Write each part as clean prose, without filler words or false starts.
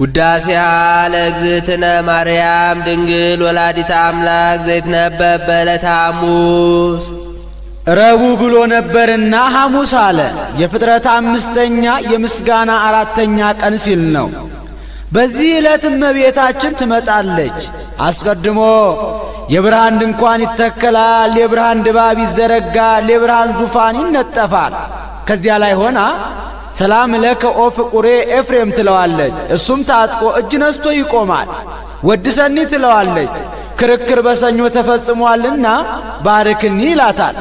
ውዳሴሃ ለእግዝእትነ ማርያም ድንግል ወላዲተ አምላክ ዘይትነበብ በዕለተ ሐሙስ። ረቡዕ ብሎ ነበርና ሐሙስ አለ። የፍጥረት አምስተኛ የምስጋና አራተኛ ቀን ሲል ነው። በዚህ ዕለት እመቤታችን ትመጣለች። አስቀድሞ የብርሃን ድንኳን ይተከላል፣ የብርሃን ድባብ ይዘረጋል፣ የብርሃን ዙፋን ይነጠፋል። ከዚያ ላይ ሆና ሰላም ለከ ኦ ፍቁሬ ኤፍሬም ትለዋለች። እሱም ታጥቆ እጅ ነስቶ ይቆማል። ወድሰኒ ትለዋለች። ክርክር በሰኞ ተፈጽሟልና ባርክኒ ይላታል።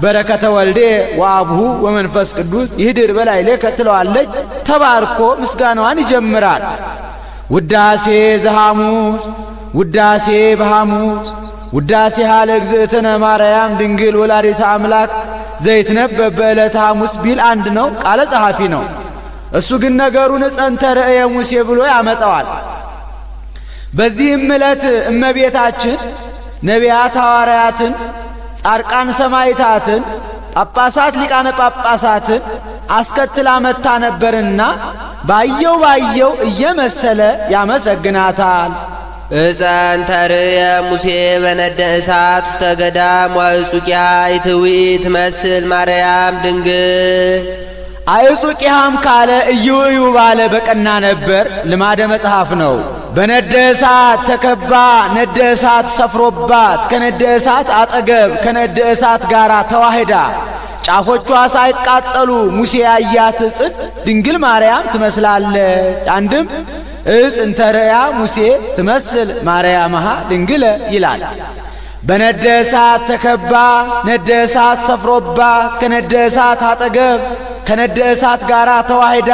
በረከተ ወልዴ ወአብሁ ወመንፈስ ቅዱስ ይህድር በላዕሌከ ትለዋለች። ተባርኮ ምስጋናዋን ይጀምራል። ውዳሴ ዘሐሙስ ውዳሴ በሐሙስ ውዳሴሃ ለእግዝእትነ ማርያም ድንግል ወላዲተ አምላክ ዘይትነበብ በዕለተ ሐሙስ ቢል አንድ ነው፣ ቃለ ጸሐፊ ነው። እሱ ግን ነገሩን ጸንተ ርእየ ሙሴ ብሎ ያመጣዋል። በዚህም ዕለት እመቤታችን ነቢያት ሐዋርያትን፣ ጻድቃን ሰማዕታትን፣ ጳጳሳት ሊቃነ ጳጳሳትን አስከትላ መጥታ ነበርና ባየው እየመሰለ ያመሰግናታል። እፀንተ ርእየ ሙሴ በነደ እሳት ውስተ ገዳም ወአዕጹቂሃ ይትውኢት ትመስል ማርያም ድንግል። አዕጹቂሃም ካለ እዩ ባለ በቀና ነበር፣ ልማደ መጽሐፍ ነው። በነደ እሳት ተከባ ነደ እሳት ሰፍሮባት ከነደ እሳት አጠገብ ከነደ እሳት ጋር ተዋህዳ ጫፎቿ ሳይቃጠሉ ሙሴ ያያት ዕፅን ድንግል ማርያም ትመስላለች። አንድም ዕፅ እንተ ርእያ ሙሴ ትመስል ማርያምሃ ድንግለ ይላል። በነደ እሳት ተከባ ነደ እሳት ሰፍሮባት ከነደ እሳት አጠገብ ከነደ እሳት ጋር ተዋህዳ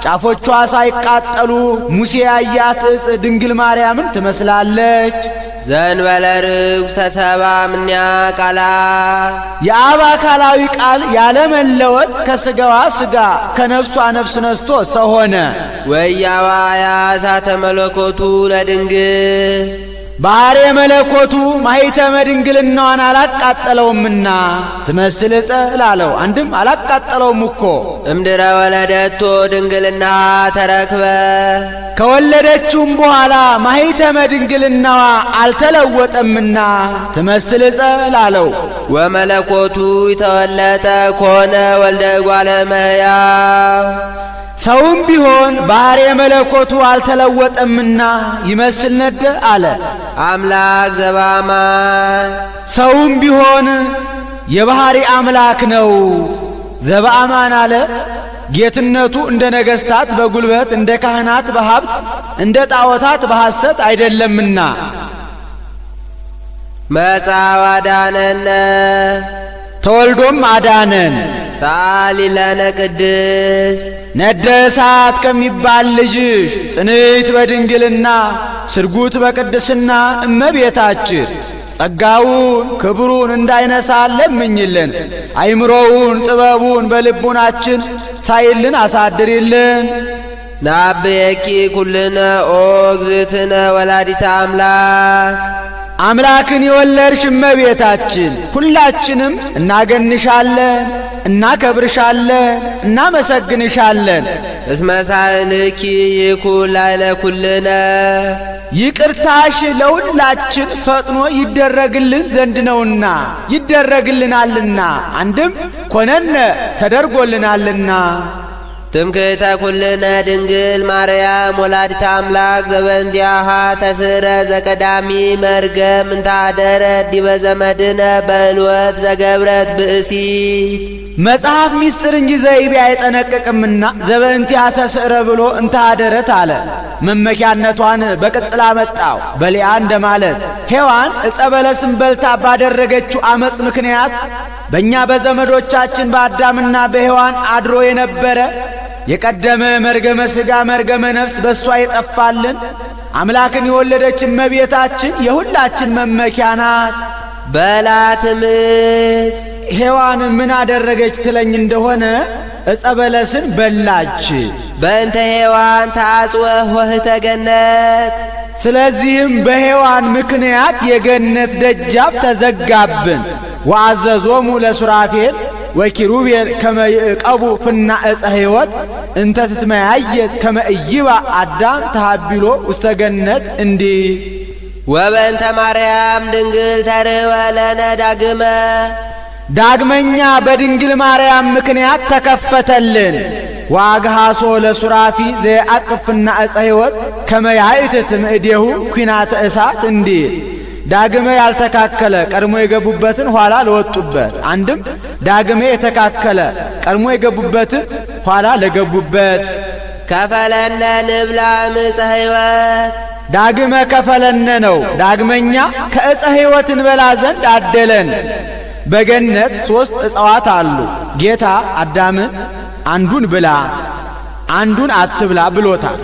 ጫፎቿ ሳይቃጠሉ ሙሴ ያያት ዕፅ ድንግል ማርያምን ትመስላለች። ዘእንበለ ርኩስ ተሰባ እምኔሃ ቃላ የአብ አካላዊ ቃል ያለመለወጥ ከሥጋዋ ሥጋ ከነፍሷ ነፍስ ነስቶ ሰው ሆነ። ወያዋያ እሳተ መለኮቱ ለድንግል ባሕርየ መለኮቱ ማኅተመ ድንግልናዋን አላቃጠለውምና ትመስል ዕፀ ላለው አንድም አላቃጠለውም እኮ። እምድረ ወለደቶ ድንግልና ተረክበ ከወለደችውም በኋላ ማኅተመ ድንግልናዋ አልተለወጠምና ትመስል ዕፀ ላለው። ወመለኮቱ ይተወለጠ ኮነ ወልደ እጓለ እመሕያው ሰውም ቢሆን ባሕርየ መለኮቱ አልተለወጠምና ይመስል ነደ አለ። አምላክ ዘበአማን ሰውም ቢሆን የባሕርይ አምላክ ነው። ዘበአማን አለ። ጌትነቱ እንደ ነገሥታት በጉልበት እንደ ካህናት በሀብት እንደ ጣዖታት በሐሰት አይደለምና። መጽአ ወአዳነነ ተወልዶም አዳነን። ሳሊ ለነ ቅድስት ነደ እሳት ከሚባል ልጅሽ ጽንዕት በድንግልና ስርጉት በቅድስና እመቤታችን ጸጋውን ክብሩን እንዳይነሳ ለምኝልን። አይምሮውን ጥበቡን በልቡናችን ሳይልን አሳድሪልን። ናብየኪ ኩልነ ኦ እግዝእትነ ወላዲተ አምላክ አምላክን የወለድሽ እመቤታችን ሁላችንም እናገንሻለን፣ እናከብርሻለን፣ እናመሰግንሻለን። እስመ ሳህልኪ ይኩን ላዕለ ኩልነ ይቅርታሽ ለሁላችን ፈጥኖ ይደረግልን ዘንድ ነውና ይደረግልናልና። አንድም ኮነነ ተደርጎልናልና። ትምክህተ ኩልነ ድንግል ማርያም ወላዲተ አምላክ ዘበእንቲአሃ ተስረ ዘቀዳሚ መርገም እንታደረ ዲበ ዘመድነ በልወት ዘገብረት ብእሲ መጽሐፍ ሚስጥር እንጂ ዘይቤ አይጠነቅቅምና ዘበእንቲአሃ ተስረ ብሎ እንታደረት አለ። መመኪያነቷን በቅጽላ መጣው በሊያ እንደማለት ሔዋን ዕፀ በለስን በልታ ባደረገችው አመፅ ምክንያት በእኛ በዘመዶቻችን በአዳምና በሔዋን አድሮ የነበረ የቀደመ መርገመ ሥጋ መርገመ ነፍስ በእሷ የጠፋልን አምላክን የወለደች እመቤታችን የሁላችን መመኪያ ናት። በላትምስ ሔዋን ምን አደረገች ትለኝ እንደሆነ ዕፀ በለስን በላች። በእንተ ሔዋን ተአጽወ ኆኅተ ገነት ስለዚህም በሔዋን ምክንያት የገነት ደጃፍ ተዘጋብን። ወአዘዞሙ ለሱራፌል ወኪሩቤል ከመ ይዕቀቡ ፍና ዕፀ ሕይወት እንተ ትትመያየት ከመ ኢይባ አዳም ተሃቢሎ ውስተ ገነት እንዲህ ወበእንተ ማርያም ድንግል ተርኅወ ለነ ዳግመኛ በድንግል ማርያም ምክንያት ተከፈተልን። ዋግሃሶ ለሱራፊ ዘየአቅፍና ዕፀ ሕይወት ከመ ያእትት እምእዴሁ ኲናተ እሳት እንዲል ዳግመ ያልተካከለ ቀድሞ የገቡበትን ኋላ ለወጡበት፣ አንድም ዳግመ የተካከለ ቀድሞ የገቡበትን ኋላ ለገቡበት። ከፈለነ ንብላ ዕፀ ሕይወት ዳግመ ከፈለነ ነው። ዳግመኛ ከዕፀ ሕይወት እንበላ ዘንድ አደለን። በገነት 3 ዕፅዋት አሉ። ጌታ አዳምን አንዱን ብላ አንዱን አትብላ ብሎታል።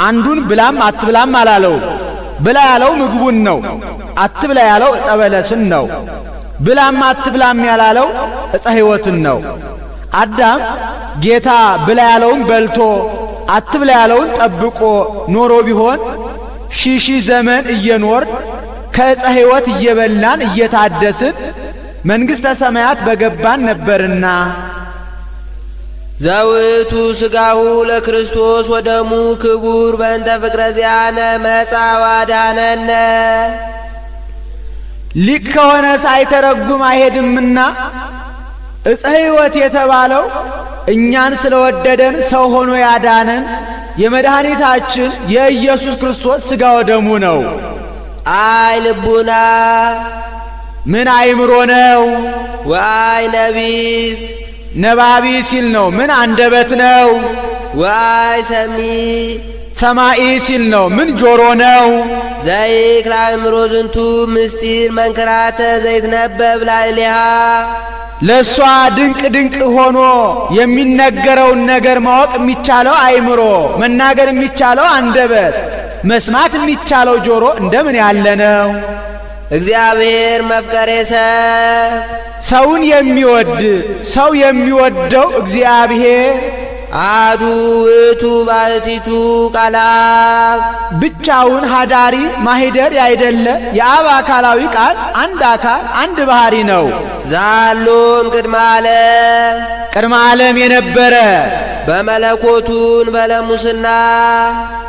አንዱን ብላም አትብላም አላለውም። ብላ ያለው ምግቡን ነው። አትብላ ያለው ዕፀ በለስን ነው። ብላም አትብላም ያላለው ዕፀ ሕይወትን ነው። አዳም ጌታ ብላ ያለውን በልቶ አትብላ ያለውን ጠብቆ ኖሮ ቢሆን ሺህ ዘመን እየኖርን ከዕፀ ሕይወት እየበላን እየታደስን መንግሥተ ሰማያት በገባን ነበርና። ዘውቱ ሥጋሁ ለክርስቶስ ወደሙ ክቡር በእንተ ፍቅረ ዚአነ መጻ ወአድኀነነ። ሊቅ ከሆነ ሳይተረጉም አይሄድምና ዕፀ ሕይወት የተባለው እኛን ስለወደደን ሰው ሆኖ ያዳነን የመድኃኒታችን የኢየሱስ ክርስቶስ ሥጋ ወደሙ ነው። አይ ልቡና ምን አይምሮ ነው? ወአይ ነቢብ ነባቢ ሲል ነው። ምን አንደበት ነው? ወአይ ሰሚ ሰማኢ ሲል ነው። ምን ጆሮ ነው? ዘይክል አእምሮ ዝንቱ ምስጢር መንክራተ ዘይትነበብ ላዕሌሃ። ለእሷ ድንቅ ድንቅ ሆኖ የሚነገረውን ነገር ማወቅ የሚቻለው አይምሮ፣ መናገር የሚቻለው አንደበት፣ መስማት የሚቻለው ጆሮ እንደምን ያለ ነው? እግዚአብሔር መፍቀሬ ሰውን የሚወድ ሰው የሚወደው እግዚአብሔር አሐዱ ውእቱ ባሕቲቱ ቃለ አብ ብቻውን ሀዳሪ ማሂደር ያይደለ የአብ አካላዊ ቃል አንድ አካል አንድ ባህሪ ነው። ዛሎም ቅድመ ዓለም የነበረ በመለኮቱን በለሙስና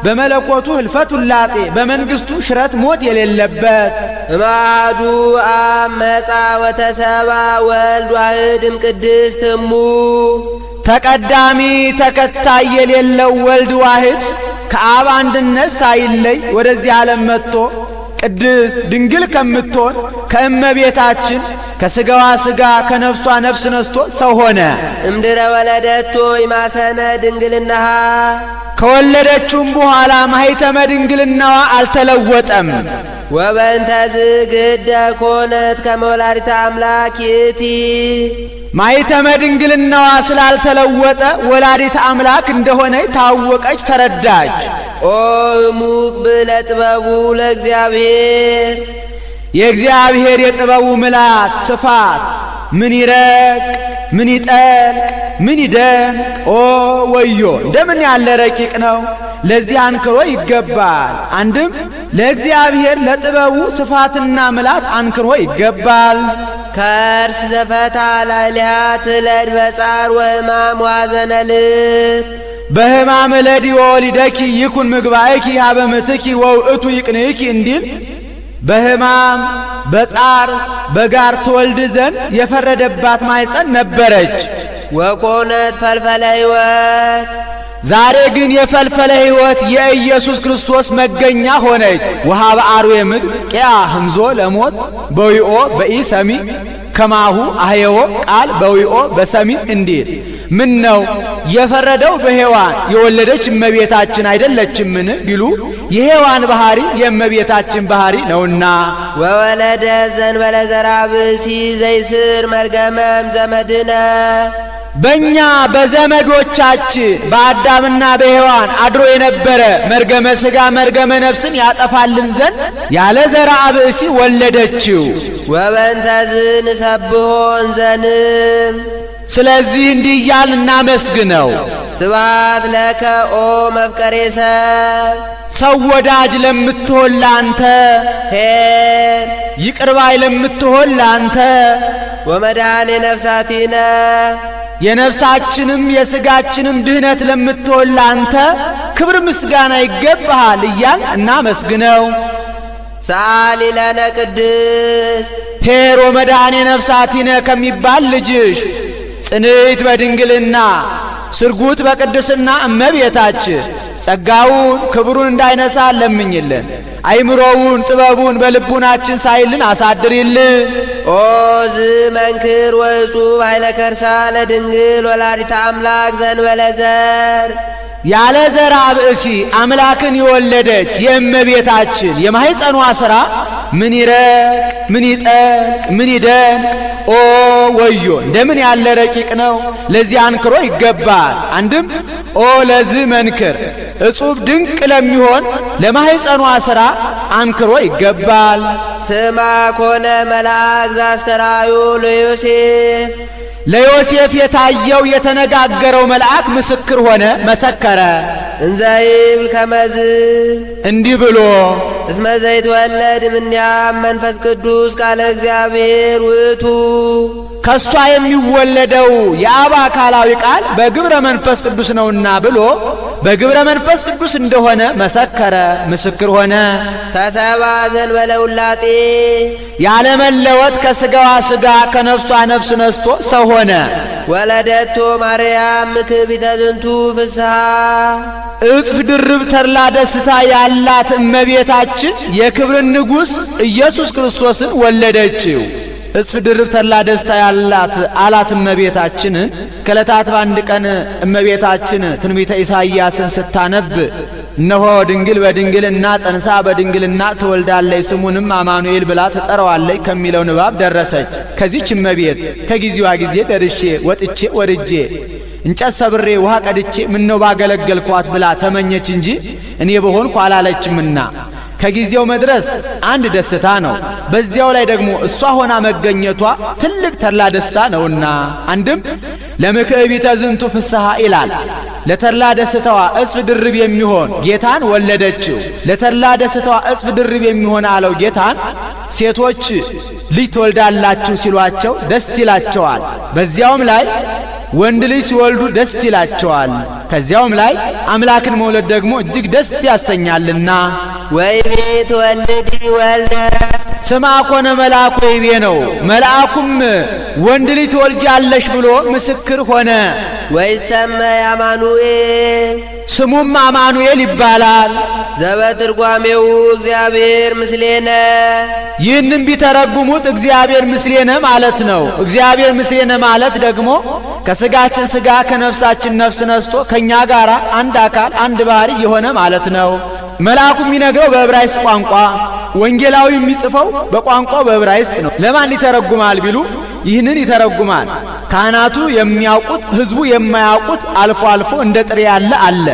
በመለኮቱ ህልፈት ውላጤ በመንግስቱ ሽረት ሞት የሌለበት እማዱ አብ መጻ ወተሰባ ወልድ ዋሕድም ቅድስት እሙ ተቀዳሚ ተከታይ የሌለው ወልድ ዋሕድ ከአብ አንድነት ሳይለይ ወደዚህ ዓለም መጥቶ ቅድስት ድንግል ከምትሆን ከእመቤታችን ከሥጋዋ ሥጋ ከነፍሷ ነፍስ ነስቶ ሰው ሆነ። እምድረ ወለደቶ ይማሰነ ድንግልናሃ ከወለደችውም በኋላ ማኅተመ ድንግልናዋ አልተለወጠም። ወበእንተ ዝግደ ኮነት ከመ ወላዲተ አምላክ ይእቲ ማኅተመ ድንግልናዋ ስላልተለወጠ ወላዲተ አምላክ እንደሆነ ታወቀች፣ ተረዳች። ኦ እሙቅ ብለ ጥበቡ ለእግዚአብሔር የእግዚአብሔር የጥበቡ ምላት ስፋት ምን ይረቅ ምን ይጠልቅ ምን ይደንቅ! ኦ ወዮ እንደምን ያለ ረቂቅ ነው! ለዚህ አንክሮ ይገባል። አንድም ለእግዚአብሔር ለጥበቡ ስፋትና ምላት አንክሮ ይገባል። ከርስ ዘፈታ ላዕሌሃ ትለድ በጻር ወሕማም ወሐዘነ ልብ በሕማም እለዲ ወወሊደኪ ይኩን ምግባእኪ ሀበ ምትኪ ወውእቱ ይቅንእኪ እንዲል በሕማም በጻር በጋር ትወልድ ዘንድ የፈረደባት ማኅፀን ነበረች። ወኮነት ፈልፈለ ሕይወት ዛሬ ግን የፈልፈለ ሕይወት የኢየሱስ ክርስቶስ መገኛ ሆነች። ወሀበ አርዌ ምድር ቂያ ህምዞ ለሞት በዊኦ በኢሰሚ ከማሁ አህየዎ ቃል በዊኦ በሰሚ እንዲል ምን ነው የፈረደው በሔዋን የወለደች እመቤታችን አይደለችምን ቢሉ የሔዋን ባህሪ የእመቤታችን ባህሪ ነውና። ወወለደ ዘእንበለ ዘርአ ብእሲ ዘይስር መርገመም ዘመድነ በእኛ በዘመዶቻችን በአዳምና በሔዋን አድሮ የነበረ መርገመ ሥጋ መርገመ ነፍስን ያጠፋልን ዘንድ ያለ ዘርአ ብእሲ ወለደችው። ወበእንተዝ ንሰብሖ እንዘንም ስለዚህ እንዲህ እያል እናመስግነው። ስብሐት ለከ ኦ መፍቀሬ ሰው ወዳጅ ለምትሆን ላንተ ኄር ይቅር ባይ ለምትሆን ላንተ ወመድኃኔ ነፍሳቲነ የነፍሳችንም የሥጋችንም ድህነት ለምትሆን ላንተ ክብር ምስጋና ይገባሃል እያል እናመስግነው። ሰአሊ ለነ ቅድስት ኄር ወመድኃኔ ነፍሳቲነ ከሚባል ልጅሽ ጽንዕት በድንግልና ስርጉት በቅድስና እመቤታችን ጸጋውን ክብሩን እንዳይነሳ ለምኝልን። አይምሮውን ጥበቡን በልቡናችን ሳይልን አሳድሪልን። ኦ ዝመንክር ወእጹብ ኃይለ ከርሳ ለድንግል ወላዲተ አምላክ ዘእንበለ ዘር ያለ ዘር ብእሲ አምላክን የወለደች የእመቤታችን የማኅፀኗ ሥራ ምን ይረቅ ምን ይጠልቅ ምን ይደንቅ! ኦ ወዮ እንደምን ያለ ረቂቅ ነው! ለዚህ አንክሮ ይገባል። አንድም ኦ ለዚህ መንክር እጹብ ድንቅ ለሚሆን ለማኅፀኗ ሥራ አንክሮ ይገባል። ስማ ኮነ መልአክ ዘአስተርአዮ ለዮሴፍ ለዮሴፍ የታየው የተነጋገረው መልአክ ምስክር ሆነ መሰከረ። እንዘ ይብል ከመዝ እንዲህ ብሎ እስመ ዘይትወለድ እምኔሃ መንፈስ ቅዱስ ቃለ እግዚአብሔር ውእቱ ከሷ የሚወለደው የአብ አካላዊ ቃል በግብረ መንፈስ ቅዱስ ነውና ብሎ በግብረ መንፈስ ቅዱስ እንደሆነ መሰከረ ምስክር ሆነ። ተሰባ ዘእንበለ ውላጤ ያለመለወጥ ከሥጋዋ ሥጋ ከነፍሷ ነፍስ ነስቶ ሰው ሆነ። ወለደቶ ማርያም ምክቢተ ዝንቱ ፍስሐ እጽፍ ድርብ ተድላ ደስታ ያላት እመቤታችን የክብርን ንጉሥ ኢየሱስ ክርስቶስን ወለደችው። እጽፍ ድርብ ተድላ ደስታ ያላት አላት እመቤታችን። ከዕለታት በአንድ ቀን እመቤታችን ትንቢተ ኢሳይያስን ስታነብ እነሆ ድንግል በድንግልና ጸንሳ በድንግልና ትወልዳለች ስሙንም አማኑኤል ብላ ትጠራዋለች ከሚለው ንባብ ደረሰች። ከዚህች እመቤት ከጊዜዋ ጊዜ ደርሼ ወጥቼ ወርጄ እንጨት ሰብሬ ውሃ ቀድቼ ምነው ባገለገልኳት ብላ ተመኘች እንጂ እኔ በሆንኩ አላለችምና ከጊዜው መድረስ አንድ ደስታ ነው። በዚያው ላይ ደግሞ እሷ ሆና መገኘቷ ትልቅ ተድላ ደስታ ነውና አንድም ለምክዕቢተ ዝንቱ ፍስሐ ይላል። ለተድላ ደስታዋ እጽፍ ድርብ የሚሆን ጌታን ወለደችው። ለተድላ ደስታዋ እጽፍ ድርብ የሚሆን አለው ጌታን ሴቶች ልጅ ትወልዳላችሁ ሲሏቸው ደስ ይላቸዋል። በዚያውም ላይ ወንድ ልጅ ሲወልዱ ደስ ይላቸዋል። ከዚያውም ላይ አምላክን መውለድ ደግሞ እጅግ ደስ ያሰኛልና ወይቤ ትወልዲ ወልደ ስማ ኮነ መልአኩ ወይቤ ነው። መልአኩም ወንድ ልጅ ትወልጃለሽ ብሎ ምስክር ሆነ። ወይሰመይ አማኑኤል ስሙም አማኑኤል ይባላል። ዘበትርጓሜው እግዚአብሔር ምስሌነ ይህንም ቢተረጉሙት እግዚአብሔር ምስሌነ ማለት ነው። እግዚአብሔር ምስሌነ ማለት ደግሞ ከሥጋችን ሥጋ ከነፍሳችን ነፍስ ነስቶ ከእኛ ጋር አንድ አካል አንድ ባሕሪ የሆነ ማለት ነው። መልአኩ የሚነግረው በዕብራይስጥ ቋንቋ፣ ወንጌላዊ የሚጽፈው በቋንቋው በዕብራይስጥ ነው። ለማን ይተረጉማል ቢሉ ይህንን ይተረጉማል። ካህናቱ የሚያውቁት ሕዝቡ የማያውቁት አልፎ አልፎ እንደ ጥሬ ያለ አለ።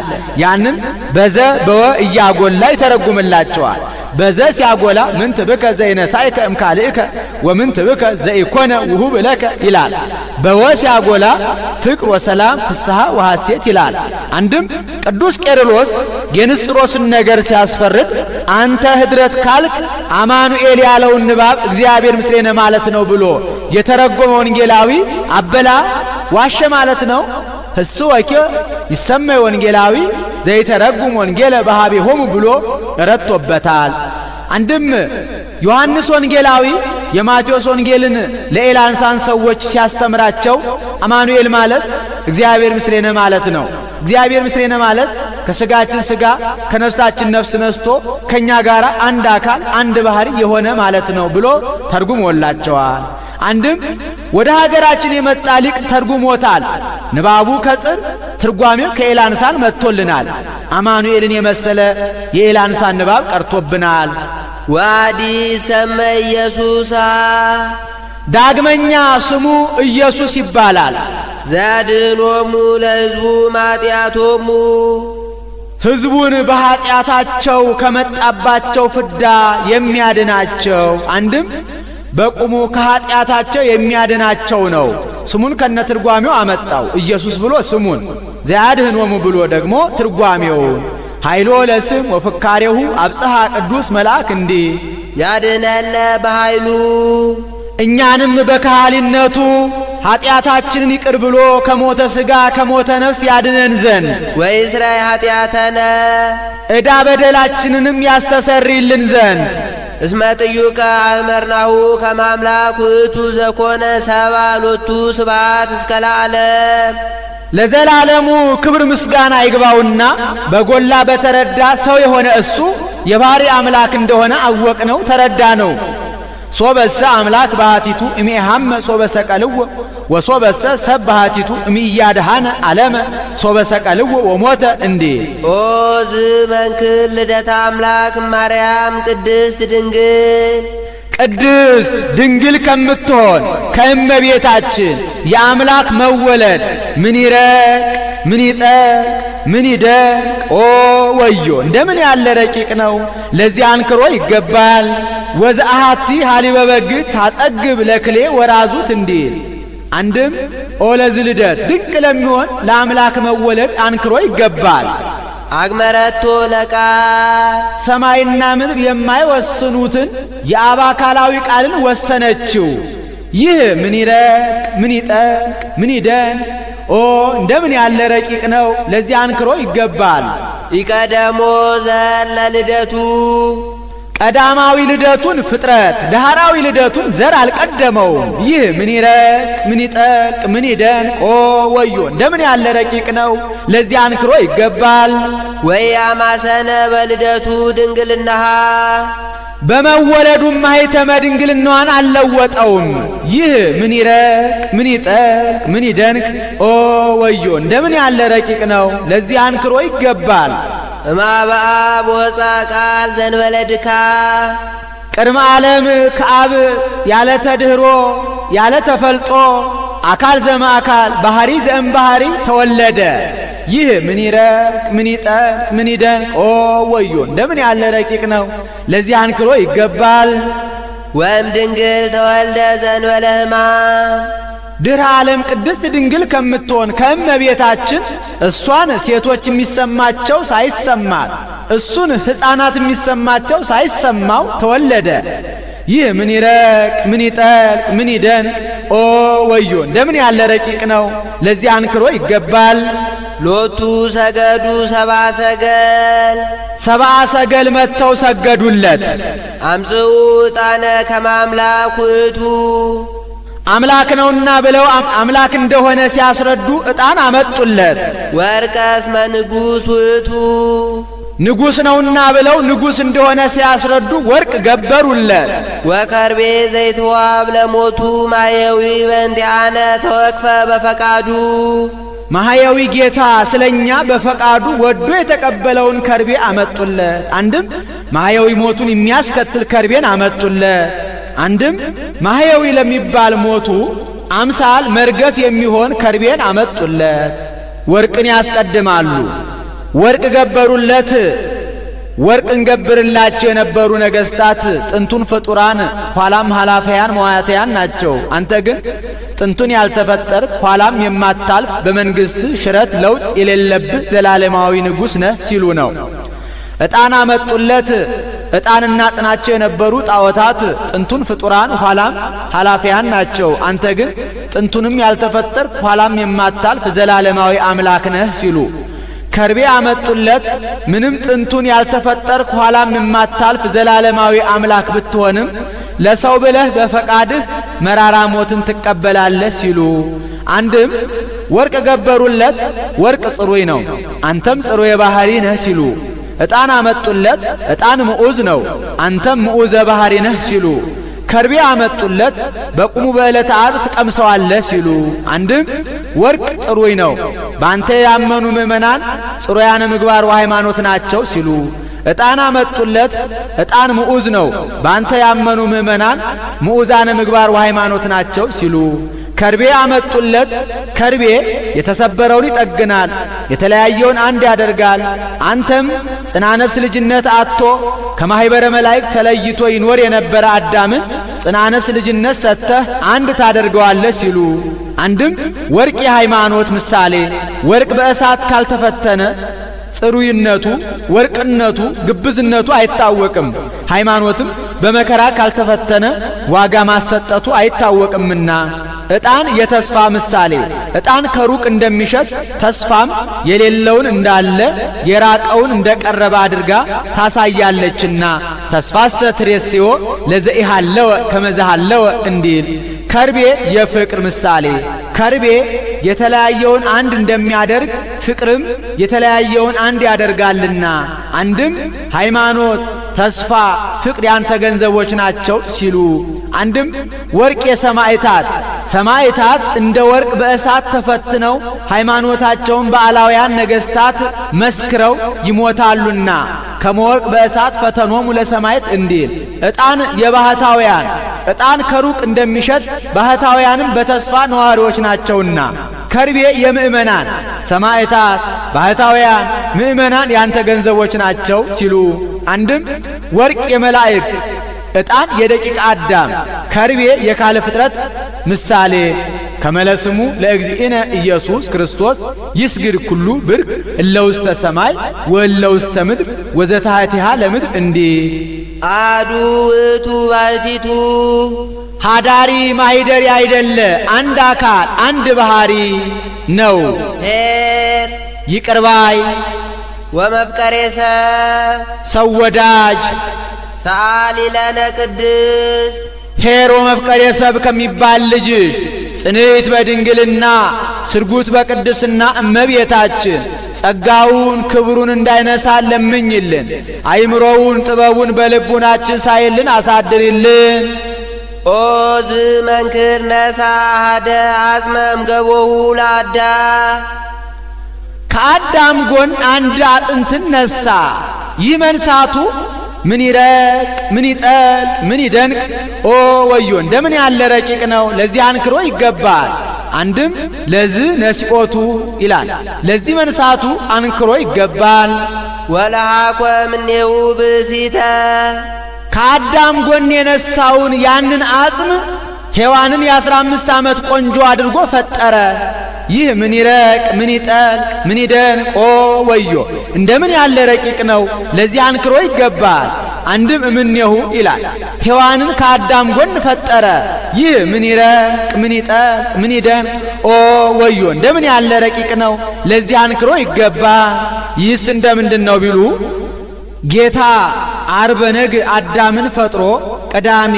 ያንን በዘ በወ እያጎላ ይተረጉምላቸዋል። በዘ ሲያጎላ ምንት ብከ ዘይነሳይከ እምካልእከ ወምንት ብከ ዘይኮነ ውሁብ ለከ ይላል። በወ ሲያጎላ ፍቅር ወሰላም ፍስሐ ወሐሴት ይላል። አንድም ቅዱስ ቄርሎስ የንስጥሮስን ነገር ሲያስፈርድ አንተ ህድረት ካልክ አማኑኤል ያለውን ንባብ እግዚአብሔር ምስሌነ ማለት ነው ብሎ የተረጎመ ወንጌላዊ አበላ ዋሸ ማለት ነው። እሱ ወኪ ይሰመይ ወንጌላዊ ዘይተረጉም ወንጌለ በኀቤሆሙ ብሎ ረቶበታል። አንድም ዮሐንስ ወንጌላዊ የማቴዎስ ወንጌልን ለኤላንሳን ሰዎች ሲያስተምራቸው አማኑኤል ማለት እግዚአብሔር ምስሌነ ማለት ነው። እግዚአብሔር ምስሌነ ማለት ከሥጋችን ሥጋ ከነፍሳችን ነፍስ ነስቶ ከኛ ጋር አንድ አካል አንድ ባሕሪ የሆነ ማለት ነው ብሎ ተርጉሞላቸዋል። አንድም ወደ ሀገራችን የመጣ ሊቅ ተርጉሞታል። ንባቡ ከጽር ትርጓሜው ከኤላንሳን መጥቶልናል። አማኑኤልን የመሰለ የኤላንሳን ንባብ ቀርቶብናል። ዋዲ ሰመ ኢየሱሳ ዳግመኛ ስሙ ኢየሱስ ይባላል። ዘያድኅኖሙ ለሕዝቡ ማጢአቶሙ ሕዝቡን በኀጢአታቸው ከመጣባቸው ፍዳ የሚያድናቸው። አንድም በቁሙ ከኀጢአታቸው የሚያድናቸው ነው። ስሙን ከነትርጓሜው አመጣው። ኢየሱስ ብሎ ስሙን፣ ዘያድኅኖሙ ብሎ ደግሞ ትርጓሜውን። ኃይሎ ለስም ወፍካሬሁ አብጽሐ ቅዱስ መልአክ እንዲህ ያድነነ በኃይሉ እኛንም በካህሊነቱ ኃጢአታችንን ይቅር ብሎ ከሞተ ሥጋ ከሞተ ነፍስ ያድነን ዘንድ ወይስራይ ኃጢአተነ ዕዳ በደላችንንም ያስተሰርይልን ዘንድ እስመ ጥዩቀ አእመርናሁ ከመ አምላክ ውእቱ ዘኮነ ሰብአ ሎቱ ስብሐት እስከ ለዓለም ለዘላለሙ ክብር ምስጋና ይግባውና በጎላ በተረዳ ሰው የሆነ እሱ የባሕርይ አምላክ እንደሆነ አወቅነው ተረዳነው። ሶበሰ አምላክ ባህቲቱ እምኢሃመ ሶበሰ ቀልዎ ወሶበሰ ሰብ ባህቲቱ እምኢያድኀነ ዓለመ ሶበሰ ቀልዎ ወሞተ እንዲል። ኦ ዝመንክር ልደታ አምላክ ማርያም ቅድስት ድንግል ቅድስት ድንግል ከምትሆን ከእመቤታችን የአምላክ መወለድ ምን ይረቅ ምን ይጠቅ ምን ይደቅ! ኦ ወዮ እንደምን ያለ ረቂቅ ነው! ለዚህ አንክሮ ይገባል። ወዘአሃቲ ሀሊበ በግዕ ታጸግብ ለክሌ ወራዙት እንዲል። አንድም ኦ ለዚህ ልደት ድንቅ ለሚሆን ለአምላክ መወለድ አንክሮ ይገባል። አግመረቶ ለቃል ሰማይና ምድር የማይወስኑትን የአብ አካላዊ ቃልን ወሰነችው። ይህ ምን ይረቅ ምን ይጠቅ ምን ይደንቅ! ኦ እንደምን ያለ ረቂቅ ነው! ለዚህ አንክሮ ይገባል። ይቀደሞ ዘር ለልደቱ ቀዳማዊ ልደቱን ፍጥረት ዳህራዊ ልደቱን ዘር አልቀደመውም። ይህ ምን ይረቅ ምን ይጠቅ ምን ይደንቅ! ኦ ወዮ እንደምን ያለ ረቂቅ ነው! ለዚህ አንክሮ ይገባል። ወያማሰነ በልደቱ ድንግልናሃ በመወለዱም ማኅተመ ድንግልናዋን አልለወጠውም። ይህ ምን ይረቅ ምን ይጠቅ ምን ይደንቅ! ኦ ወዮ እንደምን ያለ ረቂቅ ነው! ለዚህ አንክሮ ይገባል። እማበአ በወፃ ቃል ዘንበለ ድካም ቅድመ ዓለም ከአብ ያለ ተድኅሮ ያለ ተፈልጦ አካል ዘእምአካል ባሕሪ ዘእምባሕሪ ተወለደ። ይህ ምን ይረቅ ምን ይጠቅ ምን ይደንቅ! ኦ ወዮ እንደምን ያለ ረቂቅ ነው! ለዚህ አንክሮ ይገባል። ወእም ድንግል ተወልደ ዘእንበለ ሕማም ድኅረ ዓለም ቅድስት ድንግል ከምትሆን ከእመቤታችን እሷን ሴቶች የሚሰማቸው ሳይሰማት እሱን ሕፃናት የሚሰማቸው ሳይሰማው ተወለደ። ይህ ምን ይረቅ ምን ይጠቅ ምን ይደንቅ! ኦ ወዮ እንደምን ያለ ረቂቅ ነው! ለዚህ አንክሮ ይገባል። ሎቱ ሰገዱ ሰብአ ሰገል ሰብአ ሰገል መጥተው ሰገዱለት። አምጽኡ ዕጣነ ከመ አምላክ ውእቱ አምላክ ነውና ብለው አምላክ እንደሆነ ሲያስረዱ ዕጣን አመጡለት። ወርቀ እስመ ንጉሥ ውእቱ ንጉሥ ነውና ብለው ንጉሥ እንደሆነ ሲያስረዱ ወርቅ ገበሩለት። ወከርቤ ዘይትዋብ ለሞቱ ማየዊ በእንቲአነ ተወክፈ በፈቃዱ ማህያዊ ጌታ ስለኛ በፈቃዱ ወዶ የተቀበለውን ከርቤ አመጡለት። አንድም ማህያዊ ሞቱን የሚያስከትል ከርቤን አመጡለት። አንድም ማህያዊ ለሚባል ሞቱ አምሳል መርገፍ የሚሆን ከርቤን አመጡለት። ወርቅን ያስቀድማሉ። ወርቅ ገበሩለት። ወርቅ እንገብርላቸው የነበሩ ነገስታት ጥንቱን ፍጡራን ኋላም ኃላፊያን መዋያተያን ናቸው። አንተ ግን ጥንቱን ያልተፈጠር ኋላም የማታልፍ በመንግስት ሽረት ለውጥ የሌለብህ ዘላለማዊ ንጉሥ ነህ ሲሉ ነው። ዕጣን አመጡለት። ዕጣንና ጥናቸው የነበሩ ጣዖታት ጥንቱን ፍጡራን ኋላም ኃላፊያን ናቸው። አንተ ግን ጥንቱንም ያልተፈጠር ኋላም የማታልፍ ዘላለማዊ አምላክ ነህ ሲሉ ከርቤ አመጡለት። ምንም ጥንቱን ያልተፈጠር ኋላም የማታልፍ ዘላለማዊ አምላክ ብትሆንም ለሰው ብለህ በፈቃድህ መራራ ሞትን ትቀበላለህ ሲሉ አንድም ወርቅ ገበሩለት። ወርቅ ጽሩይ ነው፣ አንተም ጽሩየ ባሕሪ ነህ ሲሉ ዕጣን አመጡለት። ዕጣን ምዑዝ ነው፣ አንተም ምዑዘ ባሕሪ ነህ ሲሉ ከርቤ አመጡለት። በቁሙ በዕለተ ዓርብ ትቀምሰዋለህ ሲሉ አንድም ወርቅ ጽሩይ ነው፣ በአንተ ያመኑ ምእመናን ጽሩያነ ምግባር ወሃይማኖት ናቸው ሲሉ ዕጣን አመጡለት። ዕጣን ምዑዝ ነው፣ በአንተ ያመኑ ምእመናን ምዑዛነ ምግባር ወሃይማኖት ናቸው ሲሉ ከርቤ አመጡለት። ከርቤ የተሰበረውን ይጠግናል፣ የተለያየውን አንድ ያደርጋል። አንተም ጽና ነፍስ ልጅነት አጥቶ ከማኅበረ መላእክት ተለይቶ ይኖር የነበረ አዳምን ጽና ነፍስ ልጅነት ሰጥተህ አንድ ታደርገዋለህ ሲሉ አንድም ወርቅ የሃይማኖት ምሳሌ፣ ወርቅ በእሳት ካልተፈተነ ጽሩይነቱ ወርቅነቱ ግብዝነቱ አይታወቅም። ሃይማኖትም በመከራ ካልተፈተነ ዋጋ ማሰጠቱ አይታወቅምና። ዕጣን የተስፋ ምሳሌ፣ ዕጣን ከሩቅ እንደሚሸት ተስፋም የሌለውን እንዳለ የራቀውን እንደቀረበ አድርጋ ታሳያለችና ተስፋሰ ትሬስዮ ለዘኢሃለወ ከመዛሃለወ እንዲል። ከርቤ የፍቅር ምሳሌ፣ ከርቤ የተለያየውን አንድ እንደሚያደርግ ፍቅርም የተለያየውን አንድ ያደርጋልና። አንድም ሃይማኖት፣ ተስፋ፣ ፍቅር ያንተ ገንዘቦች ናቸው ሲሉ፣ አንድም ወርቅ የሰማዕታት፣ ሰማዕታት እንደ ወርቅ በእሳት ተፈትነው ሃይማኖታቸውን በአላውያን ነገሥታት መስክረው ይሞታሉና ከመወርቅ በእሳት ፈተኖሙ ለሰማዕት እንዲል። ዕጣን የባህታውያን፣ ዕጣን ከሩቅ እንደሚሸት ባህታውያንም በተስፋ ነዋሪዎች ናቸውና። ከርቤ የምእመናን፣ ሰማዕታት፣ ባህታውያን፣ ምእመናን ያንተ ገንዘቦች ናቸው ሲሉ፣ አንድም ወርቅ የመላእክት፣ ዕጣን የደቂቀ አዳም፣ ከርቤ የካለ ፍጥረት ምሳሌ። ከመለስሙ ለእግዚእነ ኢየሱስ ክርስቶስ ይስግድ ኩሉ ብርክ እለ ውስተ ሰማይ ወእለ ውስተ ምድር ወዘታሕቲሃ ለምድር እንዲህ። አሐዱ ውእቱ ባሕቲቱ ሀዳሪ ማይደሪ አይደለ አንድ አካል አንድ ባህሪ ነው። ኄር ይቅር ባይ ወመፍቀሬ ሰው ወዳጅ ሰአሊ ለነ ቅድስት ኄር ወመፍቀሬ ሰብ ከሚባል ልጅሽ ጽንዕት በድንግልና ስርጉት በቅድስና እመቤታችን ጸጋውን ክብሩን እንዳይነሳ ለምኝልን። አይምሮውን ጥበቡን በልቡናችን ሳይልን አሳድሪልን። ኦ ዝመንክር ነሣ አሐደ አጽመም ገቦሁ ለአዳም ከአዳም ጎን አንድ አጥንትን ነሣ። ይህ መንሳቱ ምን ይረቅ ምን ይጠልቅ ምን ይደንቅ! ኦ ወዮ እንደምን ያለ ረቂቅ ነው! ለዚህ አንክሮ ይገባል። አንድም ለዚህ ነሲኦቱ ይላል። ለዚህ መንሳቱ አንክሮ ይገባል። ወለሃኮ እምኔሁ ብእሲተ ከአዳም ጎን የነሳውን ያንን አጽም ሔዋንን የ15 ዓመት ቆንጆ አድርጎ ፈጠረ። ይህ ምን ይረቅ ምን ይጠልቅ ምን ይደንቅ! ኦ ወዮ እንደምን ያለ ረቂቅ ነው! ለዚህ አንክሮ ይገባል። አንድም እምኔሁ ይላል። ሔዋንን ከአዳም ጎን ፈጠረ። ይህ ምን ይረቅ ምን ይጠልቅ ምን ይደንቅ! ኦ ወዮ እንደምን ያለ ረቂቅ ነው! ለዚህ አንክሮ ይገባል። ይህስ እንደምንድን ነው ቢሉ ጌታ ዓርበ ነግ አዳምን ፈጥሮ ቅዳሜ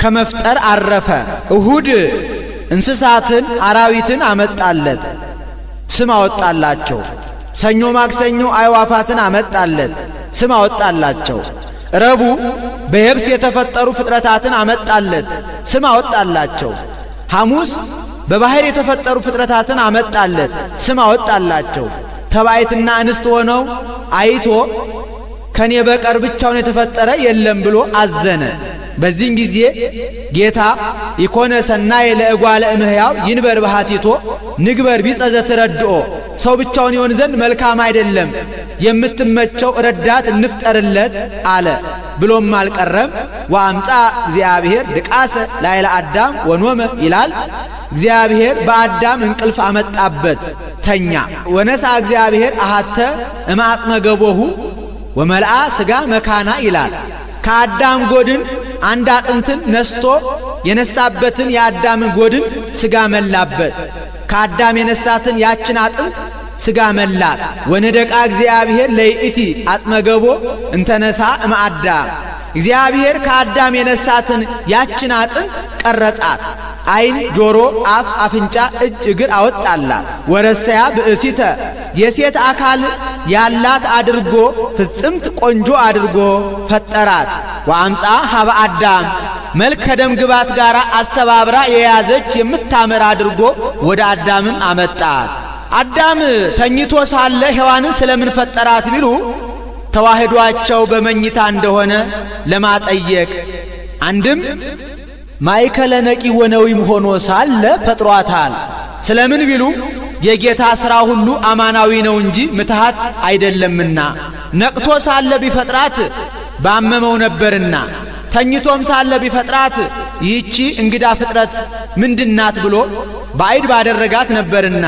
ከመፍጠር አረፈ። እሁድ እንስሳትን አራዊትን አመጣለት፣ ስም አወጣላቸው። ሰኞ ማክሰኞ አዕዋፋትን አመጣለት፣ ስም አወጣላቸው። ረቡዕ በየብስ የተፈጠሩ ፍጥረታትን አመጣለት፣ ስም አወጣላቸው። ሐሙስ በባሕር የተፈጠሩ ፍጥረታትን አመጣለት፣ ስም አወጣላቸው። ተባይትና እንስት ሆነው አይቶ ከኔ በቀር ብቻውን የተፈጠረ የለም ብሎ አዘነ። በዚህን ጊዜ ጌታ ኢኮነ ሰናይ ለእጓለ እምህያው ይንበር ባሕቲቶ ንግበር ቢጸ ዘትረድኦ፣ ሰው ብቻውን ይሆን ዘንድ መልካም አይደለም፣ የምትመቸው ረዳት እንፍጠርለት አለ። ብሎም አልቀረም። ወአምጻ እግዚአብሔር ድቃሰ ላይለ አዳም ወኖመ ይላል። እግዚአብሔር በአዳም እንቅልፍ አመጣበት፣ ተኛ። ወነሳ እግዚአብሔር አሐተ እማጥመ ገቦሁ ወመልአ ሥጋ መካና ይላል። ከአዳም ጎድን አንድ አጥንትን ነስቶ የነሳበትን የአዳምን ጎድን ሥጋ መላበት። ከአዳም የነሳትን ያችን አጥንት ሥጋ መላት። ወነደቃ እግዚአብሔር ለይእቲ አጥመገቦ እንተነሳ እምአዳም፣ እግዚአብሔር ከአዳም የነሳትን ያችን አጥንት ቀረጻት። ዓይን፣ ጆሮ፣ አፍ፣ አፍንጫ፣ እጅ፣ እግር አወጣላት። ወረሰያ ብእሲተ የሴት አካል ያላት አድርጎ ፍጽምት ቆንጆ አድርጎ ፈጠራት። ወአምጻ ሀበ አዳም መልክ ከደም ግባት ጋር አስተባብራ የያዘች የምታምር አድርጎ ወደ አዳምም አመጣት። አዳም ተኝቶ ሳለ ሔዋንን ስለምን ፈጠራት ቢሉ ተዋህዷቸው በመኝታ እንደሆነ ለማጠየቅ። አንድም ማእከለ ነቂ ወነዊም ሆኖ ሳለ ፈጥሯታል። ስለምን ቢሉ የጌታ ሥራ ሁሉ አማናዊ ነው እንጂ ምትሃት አይደለምና። ነቅቶ ሳለ ቢፈጥራት ባመመው ነበርና፣ ተኝቶም ሳለ ቢፈጥራት ይህቺ እንግዳ ፍጥረት ምንድናት ብሎ ባዕድ ባደረጋት ነበርና።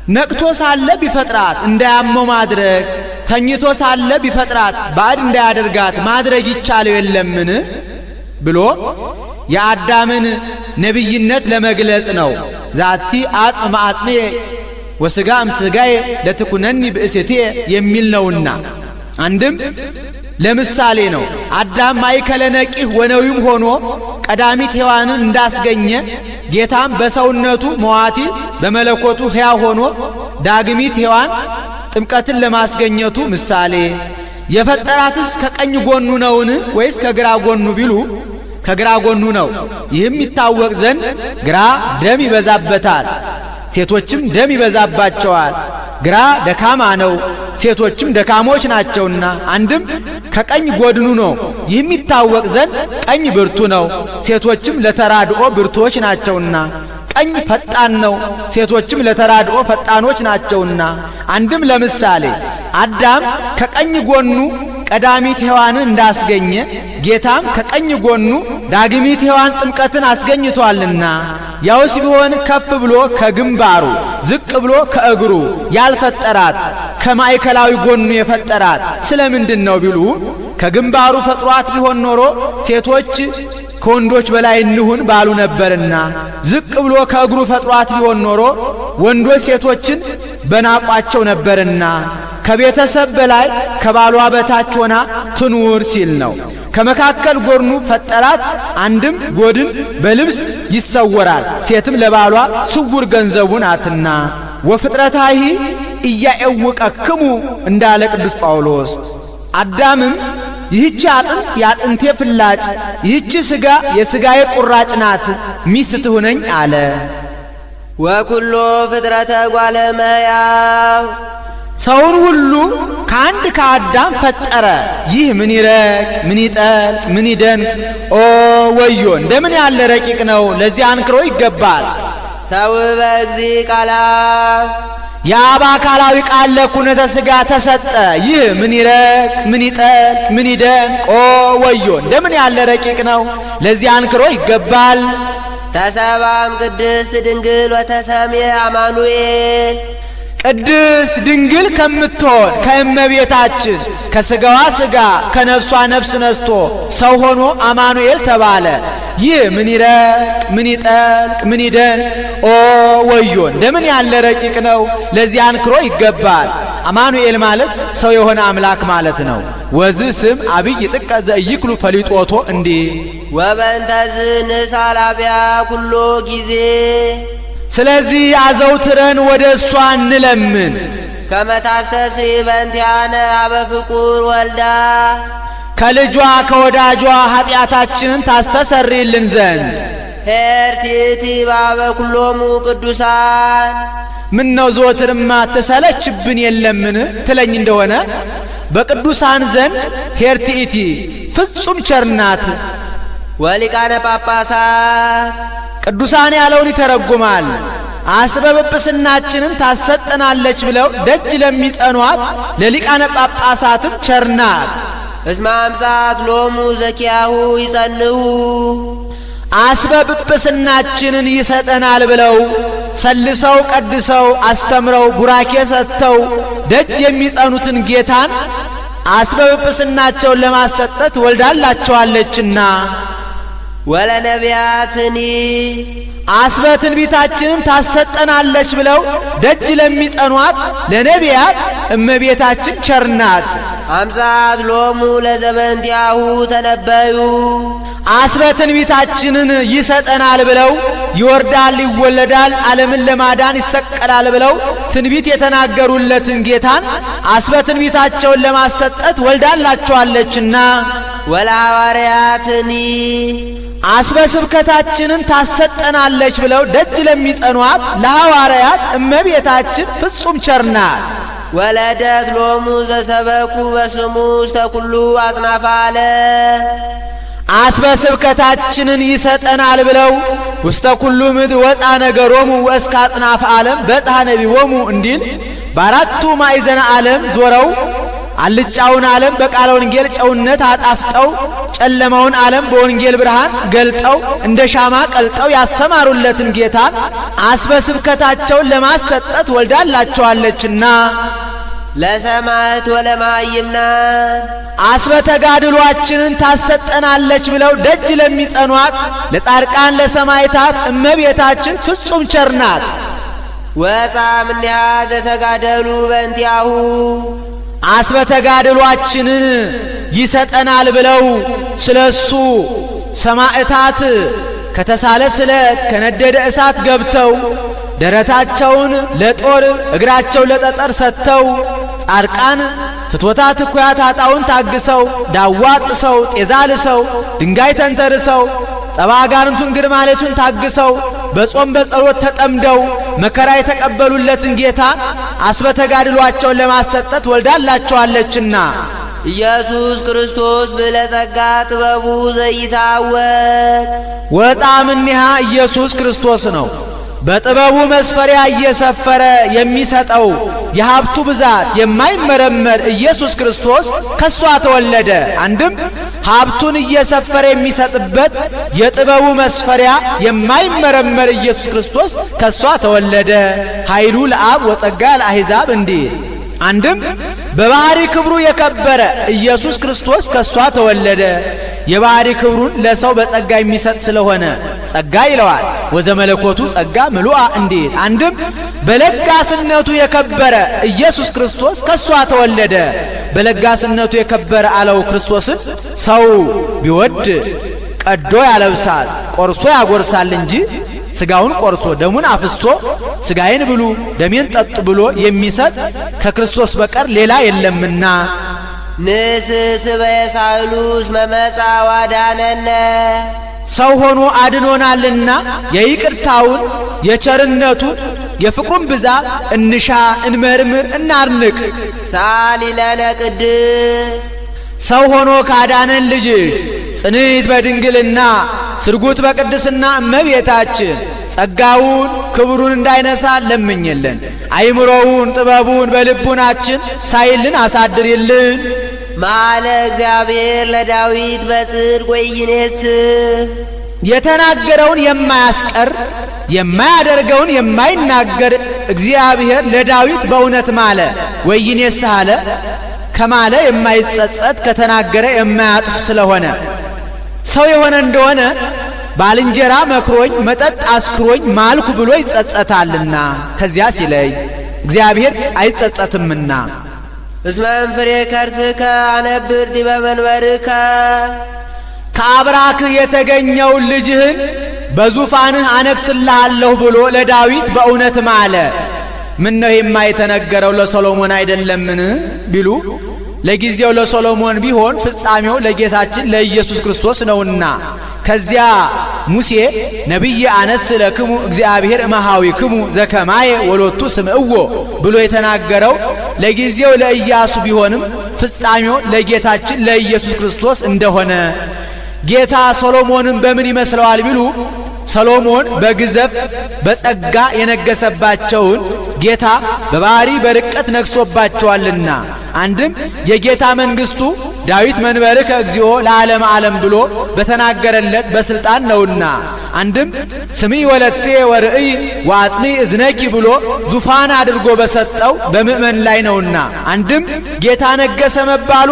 ነቅቶ ሳለ ቢፈጥራት እንዳያመው ማድረግ፣ ተኝቶ ሳለ ቢፈጥራት ባዕድ እንዳያደርጋት ማድረግ ይቻለው የለምን? ብሎ የአዳምን ነቢይነት ለመግለጽ ነው። ዛቲ አጽም አጽሜ ወስጋ እምስጋዬ ለትኩነኒ ብእሴቴ የሚል ነውና አንድም ለምሳሌ ነው። አዳም ማእከለ ነቂህ ወነዊም ሆኖ ቀዳሚት ሔዋንን እንዳስገኘ ጌታም በሰውነቱ መዋቲ በመለኮቱ ሕያው ሆኖ ዳግሚት ሔዋን ጥምቀትን ለማስገኘቱ ምሳሌ። የፈጠራትስ ከቀኝ ጎኑ ነውን ወይስ ከግራ ጎኑ ቢሉ ከግራ ጎኑ ነው። ይህም ይታወቅ ዘንድ ግራ ደም ይበዛበታል፣ ሴቶችም ደም ይበዛባቸዋል። ግራ ደካማ ነው፣ ሴቶችም ደካሞች ናቸውና። አንድም ከቀኝ ጎድኑ ነው። ይህም ይታወቅ ዘንድ ቀኝ ብርቱ ነው፣ ሴቶችም ለተራድኦ ብርቱዎች ናቸውና። ቀኝ ፈጣን ነው፣ ሴቶችም ለተራድኦ ፈጣኖች ናቸውና። አንድም ለምሳሌ አዳም ከቀኝ ጎኑ ቀዳሚት ሔዋንን እንዳስገኘ ጌታም ከቀኝ ጎኑ ዳግሚት ሔዋን ጥምቀትን አስገኝቷልና። ያውስ ቢሆን ከፍ ብሎ ከግንባሩ ዝቅ ብሎ ከእግሩ ያልፈጠራት ከማእከላዊ ጎኑ የፈጠራት ስለምንድን ነው ቢሉ ከግንባሩ ፈጥሯት ቢሆን ኖሮ ሴቶች ከወንዶች በላይ እንሁን ባሉ ነበርና፣ ዝቅ ብሎ ከእግሩ ፈጥሯት ቢሆን ኖሮ ወንዶች ሴቶችን በናቋቸው ነበርና፣ ከቤተሰብ በላይ ከባሏ በታች ሆና ትኑር ሲል ነው። ከመካከል ጎድኑ ፈጠራት። አንድም ጎድን በልብስ ይሰወራል፣ ሴትም ለባሏ ስውር ገንዘቡ ናትና። ወፍጥረታሂ ኢያኤውቀክሙ እንዳለ ቅዱስ ጳውሎስ። አዳምም ይህች አጥንት የአጥንቴ ፍላጭ፣ ይህች ሥጋ የሥጋዬ ቁራጭ ናት፣ ሚስት ትሁነኝ አለ። ወኩሎ ፍጥረተ እጓለ እመሕያው ሰውን ሁሉ ከአንድ ከአዳም ፈጠረ። ይህ ምን ይረቅ ምን ይጠልቅ ምን ይደንቅ! ኦ ወዮ! እንደምን ያለ ረቂቅ ነው! ለዚህ አንክሮ ይገባል። ተውበ እግዚእ ቃላ የአብ አካላዊ ቃል ለኩነተ ሥጋ ተሰጠ። ይህ ምን ይረቅ ምን ይጠልቅ ምን ይደንቅ! ኦ ወዮ! እንደምን ያለ ረቂቅ ነው! ለዚህ አንክሮ ይገባል። ተሰባም ቅድስት ድንግል ወተሰምየ አማኑኤል ቅድስት ድንግል ከምትሆን ከእመቤታችን ከሥጋዋ ሥጋ ከነፍሷ ነፍስ ነስቶ ሰው ሆኖ አማኑኤል ተባለ። ይህ ምን ይረቅ ምን ይጠልቅ ምን ይደንቅ! ኦ ወዮ! እንደምን ያለ ረቂቅ ነው! ለዚህ አንክሮ ይገባል። አማኑኤል ማለት ሰው የሆነ አምላክ ማለት ነው። ወዝ ስም አብይ ጥቀ ዘኢይክሉ ፈሊጦቶ እንዲህ ወበእንተዝ ንሳላቢያ ኩሎ ጊዜ ስለዚህ አዘውትረን ወደ እሷ እንለምን። ከመታስተስሪ በእንቲአነ አበ ፍቁር ወልዳ ከልጇ ከወዳጇ ኀጢአታችንን ታስተሰርይልን ዘንድ ሄርቲቲ ባበ ኩሎሙ ቅዱሳን ምን ነው ዘወትርማ ትሰለችብን የለምን ትለኝ እንደሆነ በቅዱሳን ዘንድ ሄርቲቲ ፍጹም ቸርናት። ወሊቃነ ጳጳሳት ቅዱሳን ያለውን ይተረጉማል። አስበ ጵጵስናችንን ታሰጠናለች ብለው ደጅ ለሚጸኗት ለሊቃነ ጳጳሳትም ቸርናት። እስመ አምጻት ሎሙ ዘኪያሁ ይጸንሁ አስበ ጵጵስናችንን ይሰጠናል ብለው ሰልሰው ቀድሰው አስተምረው ቡራኬ ሰጥተው ደጅ የሚጸኑትን ጌታን አስበ ጵጵስናቸውን ለማሰጠት ወልዳላቸዋለችና። ወለነቢያትኒ አስበ ትንቢታችንን ታሰጠናለች ብለው ደጅ ለሚጸኗት ለነቢያት እመቤታችን ቸርናት። አምጻት ሎሙ ለዘበንቲአሁ ተነበዩ አስበ ትንቢታችንን ይሰጠናል ብለው ይወርዳል ይወለዳል ዓለምን ለማዳን ይሰቀላል ብለው ትንቢት የተናገሩለትን ጌታን አስበ ትንቢታቸውን ለማሰጠት ወልዳላቸዋለችና። ወለሐዋርያትኒ አስበ ስብከታችንን ታሰጠናለች ብለው ደጅ ለሚጸኗት ለሐዋርያት እመቤታችን ፍጹም ቸርናት። ወለደት ሎሙ ዘሰበኩ በስሙ ውስተ ኩሉ አጽናፈ ዓለም አስበ ስብከታችንን ይሰጠናል ብለው ውስተ ኩሉ ምድር ወፃ ነገሮሙ ወእስከ አጽናፈ ዓለም በጽሐ ነቢቦሙ እንዲል በአራቱ ማዕዘነ ዓለም ዞረው አልጫውን ዓለም በቃለ ወንጌል ጨውነት አጣፍጠው ጨለማውን ዓለም በወንጌል ብርሃን ገልጠው እንደ ሻማ ቀልጠው ያስተማሩለትን ጌታን አስበ ስብከታቸውን ለማሰጠት ወልዳላቸዋለችና። ለሰማዕት ወለማይምናን አስበ ተጋድሏችንን ታሰጠናለች ብለው ደጅ ለሚጸኗት ለጻድቃን ለሰማዕታት እመቤታችን ፍጹም ቸር ናት። ወፃ እምኔሃ ዘተጋደሉ በእንቲአሁ አስበ ተጋድሏችንን ይሰጠናል ብለው ስለሱ ሰማዕታት ከተሳለ ስለት ከነደደ እሳት ገብተው ደረታቸውን ለጦር እግራቸው ለጠጠር ሰጥተው ጻድቃን ፍትወታት እኩያት ኃጣውን ታግሰው ዳዋ ጥሰው ጤዛ ልሰው ድንጋይ ተንተርሰው ጸባጋርንቱን ግርማሌቱን ታግሰው በጾም በጸሎት ተጠምደው መከራ የተቀበሉለትን ጌታ አስበ ተጋድሏቸውን ለማሰጠት ወልዳላቸዋለችና ኢየሱስ ክርስቶስ ብለጸጋ ጥበቡ ዘይታወቅ ወጣ እምኔሃ ኢየሱስ ክርስቶስ ነው። በጥበቡ መስፈሪያ እየሰፈረ የሚሰጠው የሀብቱ ብዛት የማይመረመር ኢየሱስ ክርስቶስ ከሷ ተወለደ። አንድም ሀብቱን እየሰፈረ የሚሰጥበት የጥበቡ መስፈሪያ የማይመረመር ኢየሱስ ክርስቶስ ከሷ ተወለደ። ኃይሉ ለአብ ወጸጋ ለአሕዛብ እንዲል አንድም በባህሪ ክብሩ የከበረ ኢየሱስ ክርስቶስ ከሷ ተወለደ። የባህሪ ክብሩን ለሰው በጸጋ የሚሰጥ ስለሆነ ጸጋ ይለዋል። ወዘመለኮቱ ጸጋ ምሉአ እንዲል አንድም በለጋስነቱ የከበረ ኢየሱስ ክርስቶስ ከሷ ተወለደ። በለጋስነቱ የከበረ አለው ክርስቶስን ሰው ቢወድ ቀዶ ያለብሳል፣ ቆርሶ ያጎርሳል እንጂ ስጋውን ቆርሶ ደሙን አፍሶ ስጋዬን ብሉ ደሜን ጠጡ ብሎ የሚሰጥ ከክርስቶስ በቀር ሌላ የለምና ንስስ በየሳህሉስ መመጻ ዋዳነነ ሰው ሆኖ አድኖናልና የይቅርታውን የቸርነቱን የፍቅሩን ብዛት እንሻ እንመርምር እናርንቅ። ሳሊ ለነ ቅድስ ሰው ሆኖ ካዳነን ልጅሽ ጽንዕት በድንግልና ስርጉት በቅድስና እመቤታችን ጸጋውን ክብሩን እንዳይነሳ ለምኝልን። አይምሮውን ጥበቡን በልቡናችን ሳይልን አሳድርልን። ማለ እግዚአብሔር ለዳዊት በጽድቅ ወይኔስ የተናገረውን የማያስቀር የማያደርገውን የማይናገር እግዚአብሔር ለዳዊት በእውነት ማለ። ወይኔስ አለ ከማለ የማይጸጸት ከተናገረ የማያጥፍ ስለሆነ ሰው የሆነ እንደሆነ ባልንጀራ መክሮኝ መጠጥ አስክሮኝ ማልኩ ብሎ ይጸጸታልና ከዚያ ሲለይ እግዚአብሔር አይጸጸትምና እስመ እምፍሬ ከርስከ አነብር ዲበ መንበርከ ከአብራክህ የተገኘውን ልጅህን በዙፋንህ አነግሥልሃለሁ ብሎ ለዳዊት በእውነት ማለ። ምን ነው የማይተነገረው ለሰሎሞን አይደለምን ቢሉ ለጊዜው ለሰሎሞን ቢሆን ፍጻሜው ለጌታችን ለኢየሱስ ክርስቶስ ነውና ከዚያ ሙሴ ነቢይ አነስ ለክሙ እግዚአብሔር እመሃዊክሙ ዘከማየ ወሎቱ ስምዕዎ ብሎ የተናገረው ለጊዜው ለኢያሱ ቢሆንም ፍጻሜው ለጌታችን ለኢየሱስ ክርስቶስ እንደሆነ ጌታ ሰሎሞንን በምን ይመስለዋል ቢሉ ሰሎሞን በግዘፍ በጸጋ የነገሰባቸውን ጌታ በባህሪ በርቀት ነግሶባቸዋልና አንድም የጌታ መንግስቱ ዳዊት መንበርከ እግዚኦ ለዓለም ዓለም ብሎ በተናገረለት በስልጣን ነውና አንድም ስሚ ወለቴ ወርእይ ወአጽሚ እዝነኪ ብሎ ዙፋን አድርጎ በሰጠው በምእመን ላይ ነውና አንድም ጌታ ነገሰ መባሉ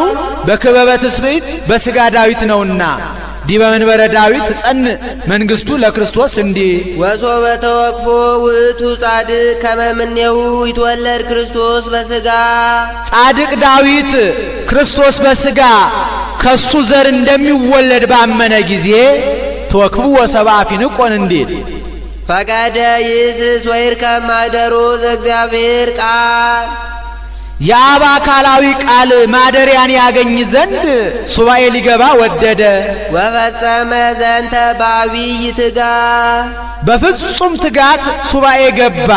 በክበበ ትስብእት በሥጋ ዳዊት ነውና ዲበ መንበረ ዳዊት ጸን መንግስቱ ለክርስቶስ እንዲህ ወሶበ ተወክፎ ውእቱ ጻድቅ ከመ እምኔሁ ይትወለድ ክርስቶስ በሥጋ ጻድቅ ዳዊት ክርስቶስ በሥጋ ከሱ ዘር እንደሚወለድ ባመነ ጊዜ ተወክፉ ወሰብአ ፊንቆን እንዲል ፈቀደ ይእስስ ወይርከብ ማኅደሮ ዘእግዚአብሔር ቃል የአብ አካላዊ ቃል ማደሪያን ያገኝ ዘንድ ሱባኤ ሊገባ ወደደ። ወፈጸመ ዘንተ በዐቢይ ትጋት በፍጹም ትጋት ሱባኤ ገባ።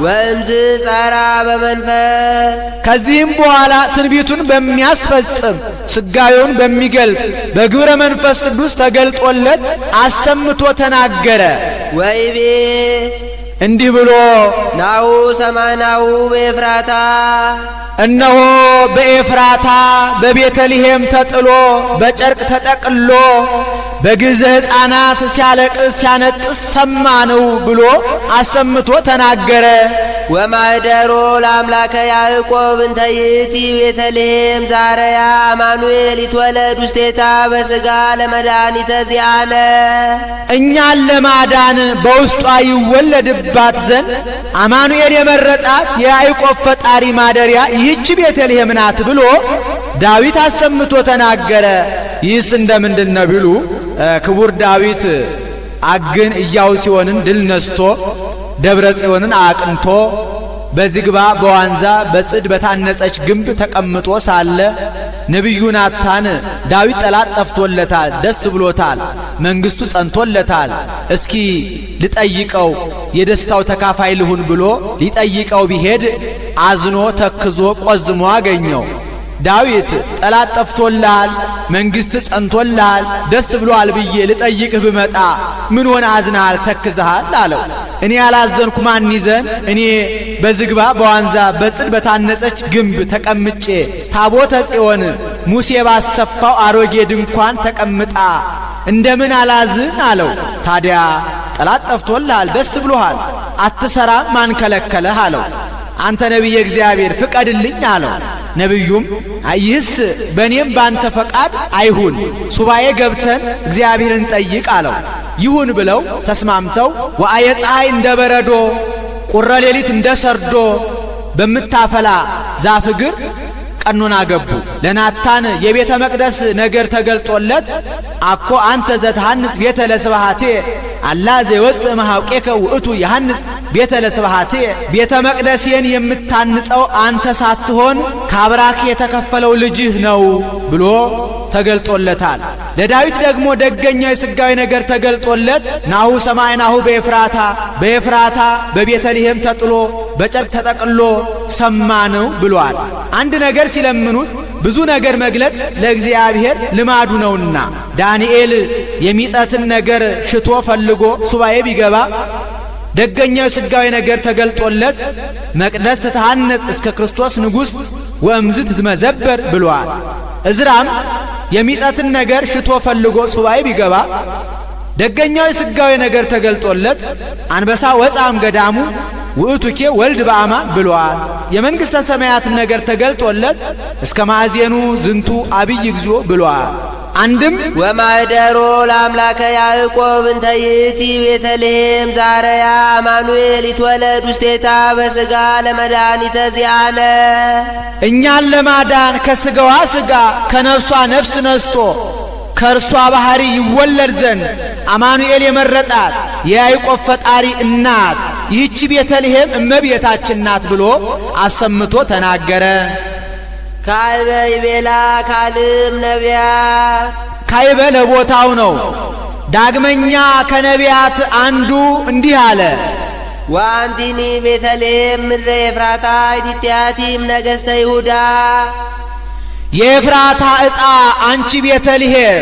ወእምዝ ጸራ በመንፈስ ከዚህም በኋላ ትንቢቱን በሚያስፈጽም ስጋዩን በሚገልጥ በግብረ መንፈስ ቅዱስ ተገልጦለት አሰምቶ ተናገረ። ወይቤ እንዲህ ብሎ ናሁ ሰማናሁ በኤፍራታ እነሆ በኤፍራታ በቤተልሔም ተጥሎ በጨርቅ ተጠቅሎ በግዘ ሕፃናት ሲያለቅስ ሲያነጥስ ሰማነው ብሎ አሰምቶ ተናገረ። ወማኅደሮ ለአምላከ ያዕቆብ እንተ ይእቲ ቤተልሔም ዛረያ አማኑኤል ይትወለድ ውስቴታ በሥጋ ለመድኃኒተ ዚአነ። እኛን ለማዳን በውስጧ ይወለድባት ዘንድ አማኑኤል የመረጣት የያዕቆብ ፈጣሪ ማደሪያ ይህች ቤተልሔም ናት ብሎ ዳዊት አሰምቶ ተናገረ። ይህስ እንደምንድን ነው ቢሉ ክቡር ዳዊት አግን ኢያቡስዮንን ድል ነስቶ ደብረ ጽዮንን አቅንቶ በዝግባ በዋንዛ በጽድ በታነጸች ግንብ ተቀምጦ ሳለ ነቢዩ ናታን ዳዊት ጠላት ጠፍቶለታል፣ ደስ ብሎታል፣ መንግስቱ ጸንቶለታል፣ እስኪ ልጠይቀው የደስታው ተካፋይ ልሁን ብሎ ሊጠይቀው ቢሄድ አዝኖ ተክዞ ቆዝሞ አገኘው። ዳዊት ጠላት ጠፍቶልሃል፣ መንግስት ጸንቶልሃል፣ ደስ ብሎሃል ብዬ ልጠይቅህ ብመጣ ምን ሆነ አዝናሃል ተክዘሃል አለው። እኔ ያላዘንኩ ማን ይዘን? እኔ በዝግባ በዋንዛ በጽድ በታነጸች ግንብ ተቀምጬ ታቦተ ጽዮን ሙሴ ባሰፋው አሮጌ ድንኳን ተቀምጣ እንደምን አላዝን አለው። ታዲያ ጠላት ጠፍቶልሃል፣ ደስ ብሎሃል፣ አትሰራም፣ ማን ከለከለህ አለው። አንተ ነቢየ እግዚአብሔር ፍቀድልኝ አለው። ነቢዩም ይህስ በእኔም ባንተ ፈቃድ አይሁን፣ ሱባኤ ገብተን እግዚአብሔርን ጠይቅ አለው። ይሁን ብለው ተስማምተው ወአየ ፀሐይ እንደ በረዶ ቁረ ሌሊት እንደ ሰርዶ በምታፈላ ዛፍ እግር ቀኖና ገቡ። ለናታን የቤተ መቅደስ ነገር ተገልጦለት አኮ አንተ ዘትሐንጽ ቤተ ለስብሐቴ አላ ዘይወፅእ እምኀውቄከ ውእቱ የሐንጽ ቤተ ለስብሐቴ፣ ቤተ መቅደሴን የምታንጸው አንተ ሳትሆን ከአብራክ የተከፈለው ልጅህ ነው ብሎ ተገልጦለታል። ለዳዊት ደግሞ ደገኛው የሥጋዊ ነገር ተገልጦለት ናሁ ሰማዕናሁ በኤፍራታ፣ በኤፍራታ በቤተልሔም ተጥሎ በጨርቅ ተጠቅሎ ሰማነው ብሏል። አንድ ነገር ሲለምኑት ብዙ ነገር መግለጥ ለእግዚአብሔር ልማዱ ነውና ዳንኤል የሚጠትን ነገር ሽቶ ፈልጎ ሱባኤ ቢገባ ደገኛው የሥጋዊ ነገር ተገልጦለት መቅደስ ትታነጽ እስከ ክርስቶስ ንጉሥ ወእምዝ ትትመዘበር ብሏል። እዝራም የሚጠትን ነገር ሽቶ ፈልጎ ሱባኤ ቢገባ ደገኛው የሥጋዊ ነገር ተገልጦለት አንበሳ ወፃም ገዳሙ ውእቱኬ ወልድ በአማን ብሏል። የመንግሥተ ሰማያትን ነገር ተገልጦለት እስከ ማዕዜኑ ዝንቱ አብይ እግዚኦ ብሏል። አንድም ወማኅደሮ ለአምላከ ያዕቆብ እንተ ይእቲ ቤተልሔም ዛረያ አማኑኤል ይትወለድ ውስቴታ በሥጋ ለመድኃኒተ ዚአነ። እኛን ለማዳን ከሥጋዋ ሥጋ ከነፍሷ ነፍስ ነስቶ ከእርሷ ባሕሪ ይወለድ ዘንድ አማኑኤል የመረጣት የያዕቆብ ፈጣሪ እናት ይህች ቤተልሔም እመቤታችን ናት ብሎ አሰምቶ ተናገረ። ካይበ ይቤላ ካልም ነቢያት፣ ካይበ ለቦታው ነው። ዳግመኛ ከነቢያት አንዱ እንዲህ አለ። ወአንቲኒ ቤተልሔም ምድረ ኤፍራታ ኢቲትያቲም ነገሥተ ይሁዳ። የኤፍራታ ዕፃ አንቺ ቤተልሔም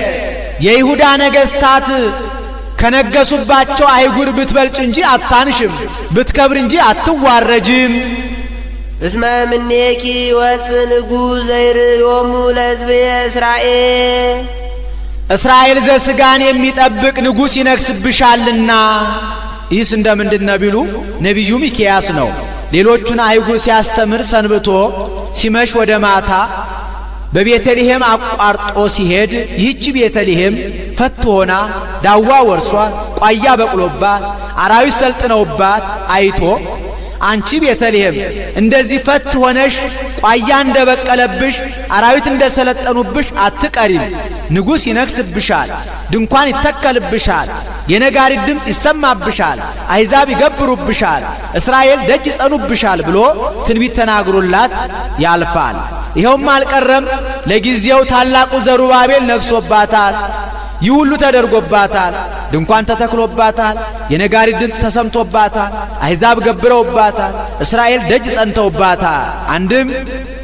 የይሁዳ ነገሥታት ከነገሱባቸው አይጉር ብትበልጭ እንጂ አታንሽም፣ ብትከብር እንጂ አትዋረጅም። እስመ ምኔኪ ወፅእ ንጉሥ ዘይርእዮሙ ለሕዝብየ እስራኤል። እስራኤል ዘሥጋን የሚጠብቅ ንጉሥ ይነግስብሻልና። ይህስ እንደምንድን ነው ቢሉ ነቢዩ ሚክያስ ነው። ሌሎቹን አይጉር ሲያስተምር ሰንብቶ ሲመሽ ወደ ማታ በቤተልሔም አቋርጦ ሲሄድ ይህች ቤተልሔም ፈት ሆና ዳዋ ወርሷት ቋያ በቅሎባት አራዊት ሰልጥነውባት አይቶ አንቺ ቤተልሔም እንደዚህ ፈት ሆነሽ ቋያ እንደበቀለብሽ አራዊት እንደሰለጠኑብሽ አትቀሪም። ንጉሥ ይነግስብሻል፣ ድንኳን ይተከልብሻል፣ የነጋሪት ድምፅ ይሰማብሻል፣ አሕዛብ ይገብሩብሻል፣ እስራኤል ደጅ ይጸኑብሻል ብሎ ትንቢት ተናግሮላት ያልፋል። ይኸውም አልቀረም፣ ለጊዜው ታላቁ ዘሩባቤል ነግሶባታል። ይህ ሁሉ ተደርጎባታል። ድንኳን ተተክሎባታል። የነጋሪት ድምፅ ተሰምቶባታል። አሕዛብ ገብረውባታል። እስራኤል ደጅ ጸንተውባታል። አንድም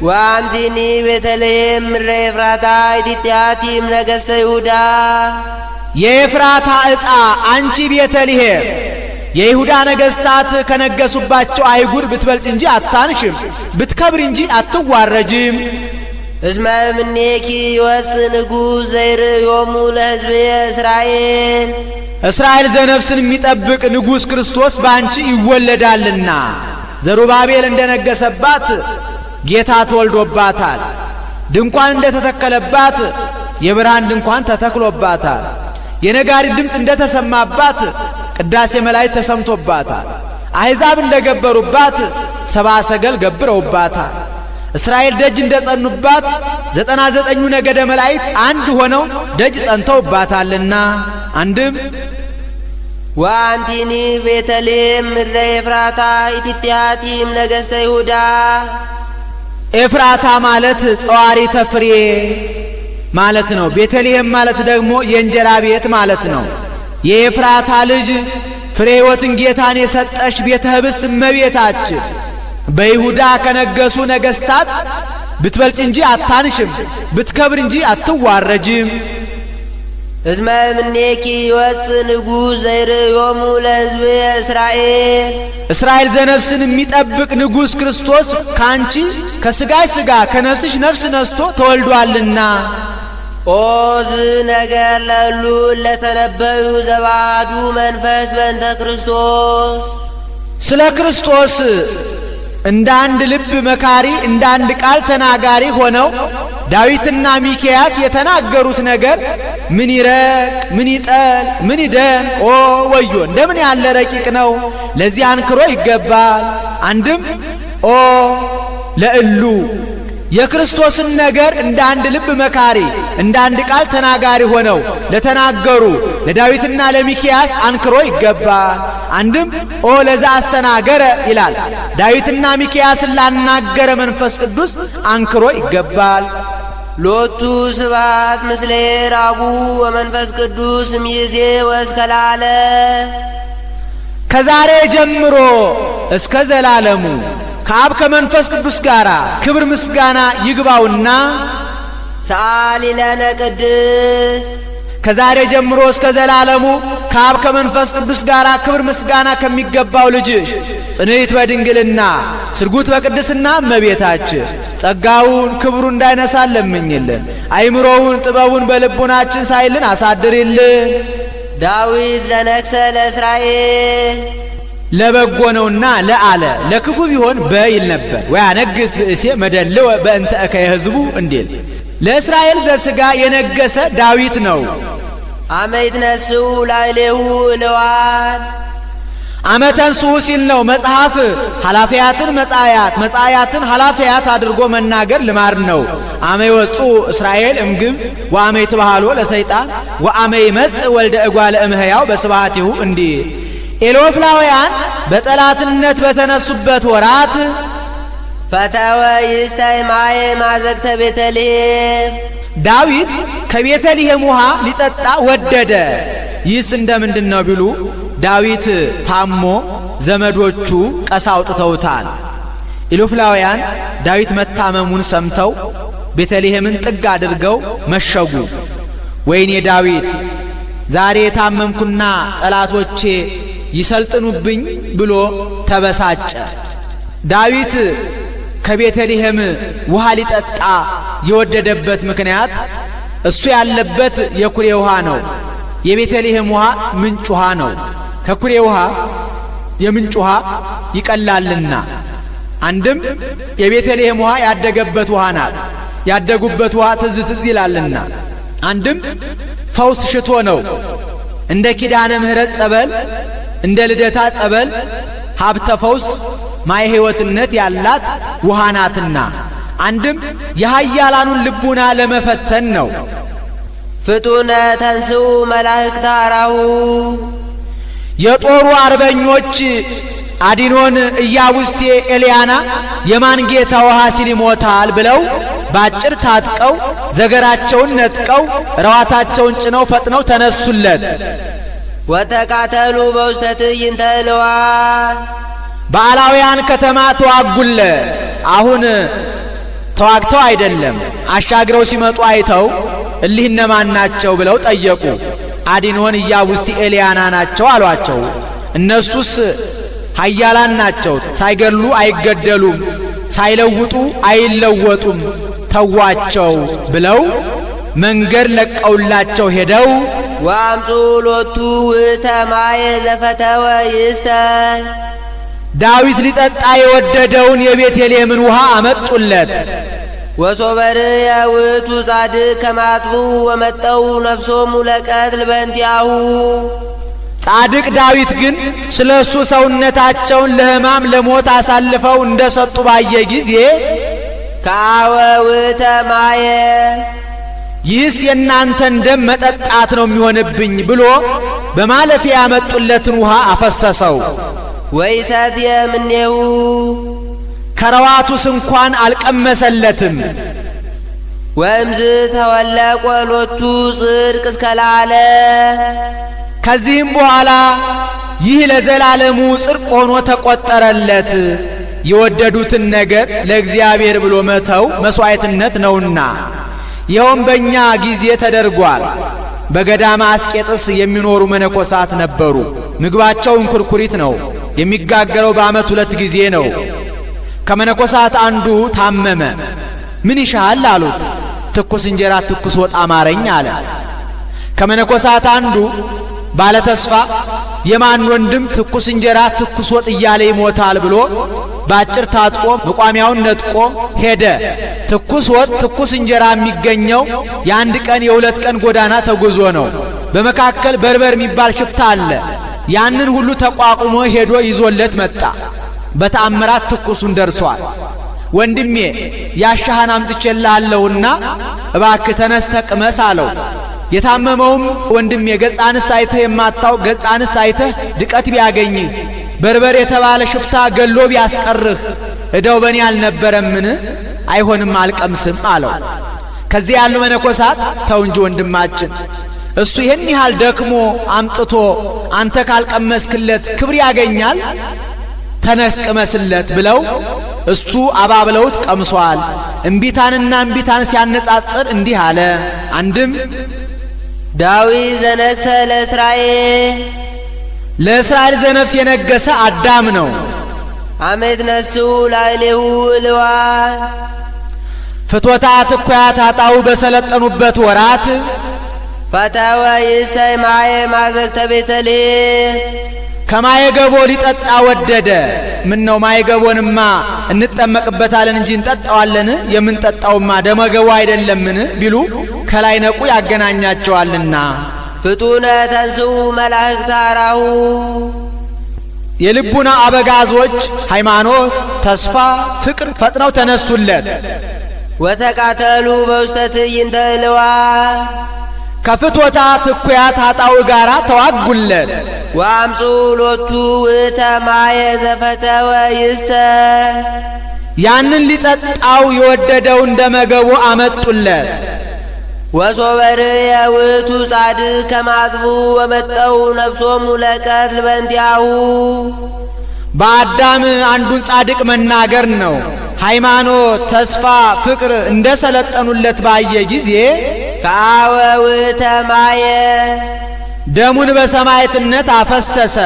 ወአንቲኒ ቤተልሔም ምድረ ኤፍራታ ኢቲትያቲም ነገሥተ ይሁዳ። የኤፍራታ ዕፃ አንቺ ቤተልሔም የይሁዳ ነገሥታት ከነገሱባቸው አይጉር ብትበልጥ እንጂ አታንሽም፣ ብትከብር እንጂ አትዋረጅም። እስመ እምኔኪ ይወፅእ ንጉሥ ዘይርእዮሙ ለሕዝብየ እስራኤል። እስራኤል ዘነፍስን የሚጠብቅ ንጉሥ ክርስቶስ ባንቺ ይወለዳልና። ዘሩባቤል እንደነገሰባት ጌታ ተወልዶባታል። ድንኳን እንደተተከለባት የብርሃን ድንኳን ተተክሎባታል። የነጋሪት ድምፅ እንደተሰማባት ቅዳሴ መላእክት ተሰምቶባታል። አሕዛብ እንደገበሩባት ሰብአ ሰገል ገብረውባታል። እስራኤል ደጅ እንደጸኑባት 99ኙ ነገደ መላእክት አንድ ሆነው ደጅ ጸንተውባታልና። አንድም ወአንቲኒ ቤተልሔም ምድረ ኤፍራታ ኢቲትያቲም ነገሥተ ይሁዳ። ኤፍራታ ማለት ጸዋሪተ ፍሬ ማለት ነው። ቤተልሔም ማለት ደግሞ የእንጀራ ቤት ማለት ነው። የኤፍራታ ልጅ ፍሬ ሕይወትን ጌታን የሰጠሽ ቤተ ኅብስት እመቤታችን በይሁዳ ከነገሱ ነገሥታት ብትበልጭ እንጂ አታንሽም፣ ብትከብር እንጂ አትዋረጅም። እስመ እምኔኪ ይወፅእ ንጉሥ ዘይርእዮሙ ለሕዝብየ እስራኤል። እስራኤል ዘነፍስን የሚጠብቅ ንጉሥ ክርስቶስ ካንቺ ከሥጋሽ ሥጋ ከነፍስሽ ነፍስ ነስቶ ተወልዷልና። ኦ ዝነገር ለእሉ እለተነበዩ ዘባሃዱ መንፈስ በእንተ ክርስቶስ። ስለ ክርስቶስ እንደ አንድ ልብ መካሪ እንደ አንድ ቃል ተናጋሪ ሆነው ዳዊትና ሚክያስ የተናገሩት ነገር ምን ይረቅ ምን ይጠል ምን ይደን ኦ ወዮ እንደምን ያለ ረቂቅ ነው! ለዚህ አንክሮ ይገባል። አንድም ኦ ለእሉ የክርስቶስን ነገር እንደ አንድ ልብ መካሪ እንደ አንድ ቃል ተናጋሪ ሆነው ለተናገሩ ለዳዊትና ለሚክያስ አንክሮ ይገባል። አንድም ኦ ለዛ አስተናገረ ይላል። ዳዊትና ሚክያስን ላናገረ መንፈስ ቅዱስ አንክሮ ይገባል። ሎቱ ስብሐት ምስለ ረቡ ወመንፈስ ቅዱስ እምይእዜ ወእስከ ለዓለም። ከዛሬ ጀምሮ እስከ ዘላለሙ ከአብ ከመንፈስ ቅዱስ ጋር ክብር ምስጋና ይግባውና ሰአሊ ለነ ቅድስት። ከዛሬ ጀምሮ እስከ ዘላለሙ ከአብ ከመንፈስ ቅዱስ ጋር ክብር ምስጋና ከሚገባው ልጅሽ ጽንዕት በድንግልና ስርጉት በቅድስና እመቤታችን ጸጋውን ክብሩን እንዳይነሳን ለምኝልን። አይምሮውን ጥበቡን በልቡናችን ሳይልን አሳድሪልን። ዳዊት ዘነግሠ ለእስራኤል ለበጎ ነውና ለአለ ለክፉ ቢሆን በይል ነበር። ወያነግሥ ብእሴ መደልወ በእንተ እከየ ሕዝቡ እንዲል ለእስራኤል ዘሥጋ የነገሰ ዳዊት ነው። አመ ይትነሥኡ ላዕሌሁ እልዋን። አመ ተንሥኡ ሲል ነው። መጽሐፍ ኃላፊያትን መጻያት መጻያትን ኃላፊያት አድርጎ መናገር ልማድ ነው። አመ ይወፅኡ እስራኤል እምግብፅ ወአመ ይትበሃሎ ለሰይጣን ወአመ ይመጽእ ወልደ እጓለ እምሕያው በስብሐቲሁ እንዲል ኤሎፍላውያን በጠላትነት በተነሱበት ወራት ፈተወ ይስታይ ማየ ማዘግተ ቤተልሔም። ዳዊት ከቤተልሔም ውሃ ሊጠጣ ወደደ። ይህስ እንደምንድን ነው ቢሉ ዳዊት ታሞ ዘመዶቹ ቀሳ አውጥተውታል። ኢሎፍላውያን ዳዊት መታመሙን ሰምተው ቤተልሔምን ጥግ አድርገው መሸጉ። ወይኔ ዳዊት ዛሬ የታመምኩና ጠላቶቼ ይሰልጥኑብኝ ብሎ ተበሳጨ። ዳዊት ከቤተልሔም ውሃ ሊጠጣ የወደደበት ምክንያት እሱ ያለበት የኩሬ ውሃ ነው። የቤተልሔም ውሃ ምንጭ ውሃ ነው። ከኩሬ ውሃ የምንጭ ውሃ ይቀላልና። አንድም የቤተልሔም ውሃ ያደገበት ውሃ ናት። ያደጉበት ውሃ ትዝ ትዝ ይላልና። አንድም ፈውስ ሽቶ ነው። እንደ ኪዳነ ምሕረት ጸበል እንደ ልደታ ጸበል ሀብተ ፈውስ ማየ ሕይወትነት ያላት ውሃ ናትና። አንድም የኃያላኑን ልቡና ለመፈተን ነው። ፍጡነ ተንሥኡ መላእክተ አራሁ። የጦሩ አርበኞች አዲኖን፣ ኢያቡስቴ፣ ኤልያና የማን ጌታ ውሃ ሲል ይሞታል ብለው ባጭር ታጥቀው ዘገራቸውን ነጥቀው ረዋታቸውን ጭነው ፈጥነው ተነሱለት። ወተቃተሉ በውስተ ትዕይንተ እልዋን። በአላውያን ከተማ ተዋጉለ። አሁን ተዋግተው አይደለም አሻግረው ሲመጡ አይተው እሊህ እነማን ናቸው ብለው ጠየቁ። አዲኖን፣ ኢያቡስቲ፣ ኤልያና ናቸው አሏቸው። እነሱስ ኃያላን ናቸው፣ ሳይገድሉ አይገደሉም፣ ሳይለውጡ አይለወጡም፣ ተዋቸው ብለው መንገድ ለቀውላቸው ሄደው ወአምፁ ሎቱ ውእተ ማየ ዘፈተወ ይስተይ ዳዊት ሊጠጣ የወደደውን የቤተልሔምን ውሃ አመጡለት። ወሶበርየ ውእቱ ጻድቅ ከማጥቡ ወመጠው ነፍሶሙ ለቀትል በእንቲአሁ ጻድቅ ዳዊት ግን ስለ እሱ ሰውነታቸውን ለሕማም ለሞት አሳልፈው እንደ ሰጡ ባየ ጊዜ ከአወ ውእተ ማየ ይህስ የእናንተን ደም መጠጣት ነው የሚሆንብኝ ብሎ በማለፊያ ያመጡለትን ውሃ አፈሰሰው። ወይሰትየ እምኔሁ ከረዋቱስ እንኳን አልቀመሰለትም። ወእምዝ ተወለቆ ሎቱ ጽድቅ እስከ ለዓለ ከዚህም በኋላ ይህ ለዘላለሙ ጽድቅ ሆኖ ተቆጠረለት። የወደዱትን ነገር ለእግዚአብሔር ብሎ መተው መሥዋዕትነት ነውና። ይኸውም በእኛ ጊዜ ተደርጓል። በገዳመ አስቄጥስ የሚኖሩ መነኮሳት ነበሩ። ምግባቸው እንኩርኩሪት ነው። የሚጋገረው በዓመት 2 ጊዜ ነው። ከመነኮሳት አንዱ ታመመ። ምን ይሻል አሉት። ትኩስ እንጀራ ትኩስ ወጥ አማረኝ አለ። ከመነኮሳት አንዱ ባለ ተስፋ የማን ወንድም ትኩስ እንጀራ ትኩስ ወጥ እያለ ይሞታል ብሎ ባጭር ታጥቆ መቋሚያውን ነጥቆ ሄደ። ትኩስ ወጥ ትኩስ እንጀራ የሚገኘው የ1 ቀን የ2 ቀን ጎዳና ተጉዞ ነው። በመካከል በርበር የሚባል ሽፍታ አለ። ያንን ሁሉ ተቋቁሞ ሄዶ ይዞለት መጣ። በተአምራት ትኩሱን ደርሷል። ወንድሜ ያሻህን አምጥቼልሃለሁና እባክህ ተነስተህ ቅመስ አለው። የታመመውም ወንድሜ ገጸ አንስት አይተህ የማታውቅ ገጸ አንስት አይተህ ድቀት ቢያገኝህ በርበር የተባለ ሽፍታ ገሎ ቢያስቀርህ እዳው በእኔ አልነበረምን? አይሆንም አልቀምስም አለው። ከዚህ ያሉ መነኮሳት ተው እንጂ ወንድማችን እሱ ይህን ያህል ደክሞ አምጥቶ አንተ ካልቀመስክለት ክብር ያገኛል፣ ተነስ ቅመስለት ብለው እሱ አባብለውት ቀምሷል። እምቢታንና እምቢታን ሲያነጻጽር እንዲህ አለ። አንድም ዳዊት ዘነግሠ ለእስራኤል ዘነፍስ የነገሰ አዳም ነው። አመት ነሱ ላዕሌሁ እልዋን ፍትወታት እኩያት አጣው በሰለጠኑበት ወራት ፈተወ ይሰይ ማየ ማዘግተ ቤተልሔም ከማየ ገቦ ሊጠጣ ወደደ። ምን ነው ማየ ገቦንማ እንጠመቅበታለን እንጂ እንጠጣዋለን? የምንጠጣውማ ደመ ገቦ አይደለምን ቢሉ ከላይ ነቁ ያገናኛቸዋልና። ፍጡነ ተንሥኡ መላእክተ አራሁ የልቡና አበጋዞች ሃይማኖት፣ ተስፋ፣ ፍቅር ፈጥነው ተነሱለት። ወተቃተሉ በውስተ ትዕይንተ እልዋን ከፍትወታት እኩያት አጣው ጋራ ተዋጉለት። ወአምፁ ሎቱ ውእተ ማየ ዘፈተወ ይስተይ ያንን ሊጠጣው የወደደው እንደ መገቡ አመጡለት። ወሶበርየ ውእቱ ጻድቅ ከማጥቡ ወመጠው ነፍሶሙ ለቀትል በእንቲአሁ በአዳም አንዱን ጻድቅ መናገር ነው። ሃይማኖት፣ ተስፋ፣ ፍቅር እንደ ሰለጠኑለት ባየ ጊዜ ከአወ ውእተ ማየ ደሙን በሰማዕትነት አፈሰሰ።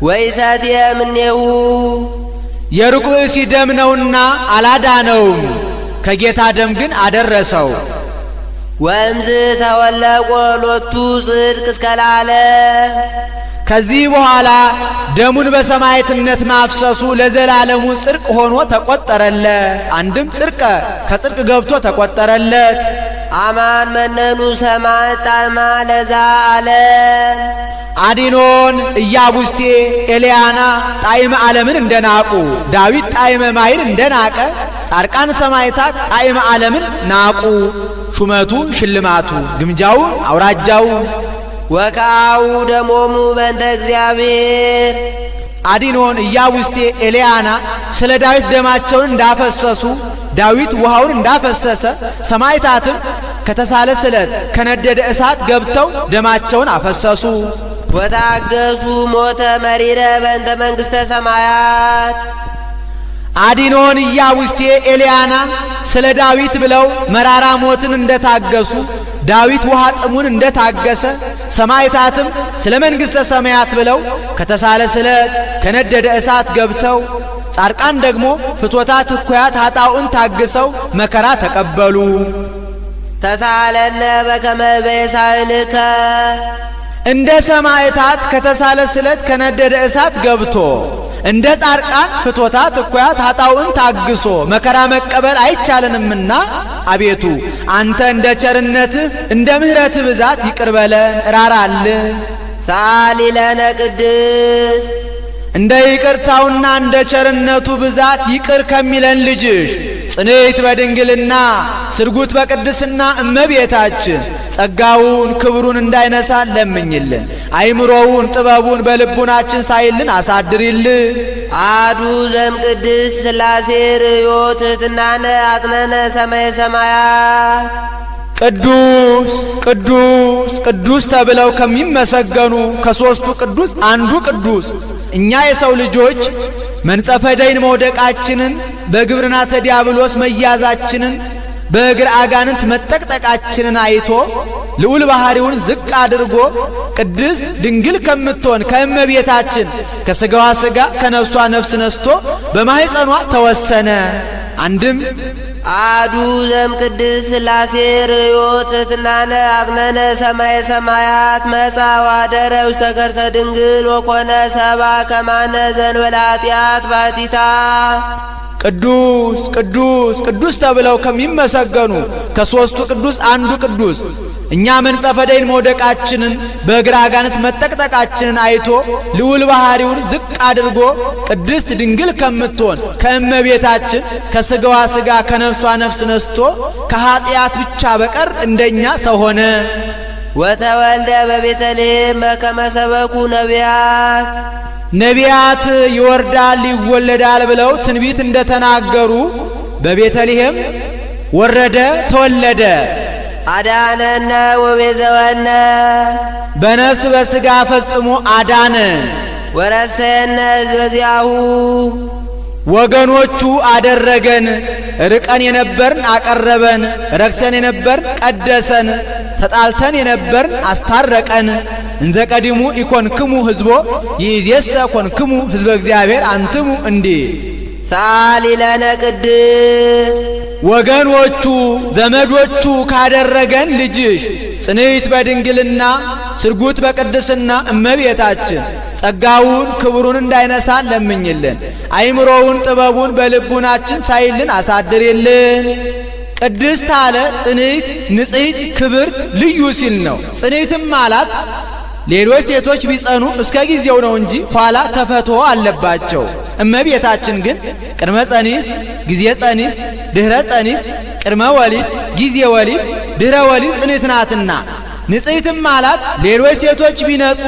ወይሰትየ እምኔሁ የሩቅ ብእሲ ደም ነውና አላዳነውም፣ ከጌታ ደም ግን አደረሰው። ወእምዝ ተወለቆ ሎቱ ጽድቅ እስከ ለዓለም ከዚህ በኋላ ደሙን በሰማዕትነት ማፍሰሱ ለዘላለሙ ጽድቅ ሆኖ ተቆጠረለት። አንድም ጽድቀ ከጽድቅ ገብቶ ተቆጠረለት። አማን መነኑ ሰማዕ ጣዕማ ለዛ አለ አዲኖን ኢያቡስቴ ኤልያና ጣዕመ ዓለምን እንደናቁ ዳዊት ጣዕመ ማይን እንደናቀ ጻድቃን ሰማዕታት ጣዕመ ዓለምን ናቁ። ሹመቱ ሽልማቱ ግምጃው አውራጃው ወካው ደሞሙ በእንተ እግዚአብሔር አዲኖን ኢያቡስቴ ኤልያና ስለ ዳዊት ደማቸውን እንዳፈሰሱ ዳዊት ውሃውን እንዳፈሰሰ ሰማዕታትም ከተሳለ ስለት ከነደደ እሳት ገብተው ደማቸውን አፈሰሱ። ወታገሱ ሞተ መሪረ በእንተ መንግሥተ ሰማያት አዲኖን ኢያቡስቴ ኤልያና ስለ ዳዊት ብለው መራራ ሞትን እንደታገሱ ዳዊት ውሃ ጥሙን እንደታገሰ ሰማዕታትም ስለ መንግሥተ ሰማያት ብለው ከተሳለ ስለት ከነደደ እሳት ገብተው ጻድቃን ደግሞ ፍቶታት እኩያት ኃጣውእን ታግሰው መከራ ተቀበሉ። ተሳለነ በከመ በሳይልከ እንደ ሰማዕታት ከተሳለ ስለት ከነደደ እሳት ገብቶ እንደ ጻድቃን ፍቶታት እኩያት ኃጣውእን ታግሶ መከራ መቀበል አይቻለንምና አቤቱ አንተ እንደ ቸርነትህ እንደ ምሕረትህ ብዛት ይቅር በለን ራራልን። ሳሊ ለነ ቅድስት እንደ ይቅርታውና እንደ ቸርነቱ ብዛት ይቅር ከሚለን ልጅሽ ጽንዕት በድንግልና ስርጉት በቅድስና እመቤታችን ጸጋውን ክብሩን እንዳይነሳን ለምኝልን። አይምሮውን ጥበቡን በልቡናችን ሳይልን አሳድሪልን። አዱ ዘም ቅድስት ሥላሴ ርእዮ ትሕትናነ አጥነነ ሰማየ ሰማያት ቅዱስ ቅዱስ ቅዱስ ተብለው ከሚመሰገኑ ከሦስቱ ቅዱስ አንዱ ቅዱስ እኛ የሰው ልጆች መንጸፈ ደይን መውደቃችንን በግብርናተ ዲያብሎስ መያዛችንን በእግር አጋንንት መጠቅጠቃችንን አይቶ ልዑል ባሕሪውን ዝቅ አድርጎ ቅድስት ድንግል ከምትሆን ከእመቤታችን ከሥጋዋ ሥጋ ከነፍሷ ነፍስ ነስቶ በማኅፀኗ ተወሰነ። አንድም አዱ ዘም ቅድስት ሥላሴ ርእዮ ትሕትናነ አጥነነ ሰማየ ሰማያት መጻ ወአደረ ውስተ ከርሰ ድንግል ወኮነ ሰብአ ከማነ ዘእንበለ ኃጢአት ባሕቲታ ቅዱስ ቅዱስ ቅዱስ ተብለው ከሚመሰገኑ ከሦስቱ ቅዱስ አንዱ ቅዱስ እኛ መንጸፈ ደይን መውደቃችንን በእግር አጋንንት መጠቅጠቃችንን አይቶ ልዑል ባሕሪውን ዝቅ አድርጎ ቅድስት ድንግል ከምትሆን ከእመቤታችን ከሥጋዋ ሥጋ ከነፍሷ ነፍስ ነስቶ ከኀጢአት ብቻ በቀር እንደኛ ሰው ሆነ። ወተወልደ በቤተልሔም በከመ ሰበኩ ነቢያት ነቢያት ይወርዳል ይወለዳል ብለው ትንቢት እንደተናገሩ በቤተልሔም ወረደ ተወለደ። አዳነነ ወቤዘወነ በነፍስ በሥጋ ፈጽሞ አዳነን። ወረሰየነ ሕዝበ ዚአሁ ወገኖቹ አደረገን። ርቀን የነበርን አቀረበን፣ ረክሰን የነበርን ቀደሰን፣ ተጣልተን የነበርን አስታረቀን። እንዘ ቀዲሙ ኢኮንክሙ ሕዝቦ ይእዜሰ ኮንክሙ ሕዝበ እግዚአብሔር አንትሙ እንዲህ ሳሊ ለነ ቅድስት ወገኖቹ ዘመዶቹ ካደረገን ልጅሽ ጽንዕት በድንግልና ስርጉት በቅድስና እመቤታችን ጸጋውን ክብሩን እንዳይነሳን ለምኝልን። አይምሮውን ጥበቡን በልቡናችን ሳይልን አሳድሪልን። ቅድስት አለ ጽንዕት ንጽሕት ክብርት ልዩ ሲል ነው። ጽንዕትም አላት ሌሎች ሴቶች ቢጸኑ እስከ ጊዜው ነው እንጂ ኋላ ተፈትሖ አለባቸው። እመቤታችን ግን ቅድመ ጸኒስ፣ ጊዜ ጸኒስ፣ ድህረ ጸኒስ፣ ቅድመ ወሊድ፣ ጊዜ ወሊድ፣ ድህረ ወሊድ ጽንዕት ናትና። ንጽሕትም አላት ሌሎች ሴቶች ቢነጹ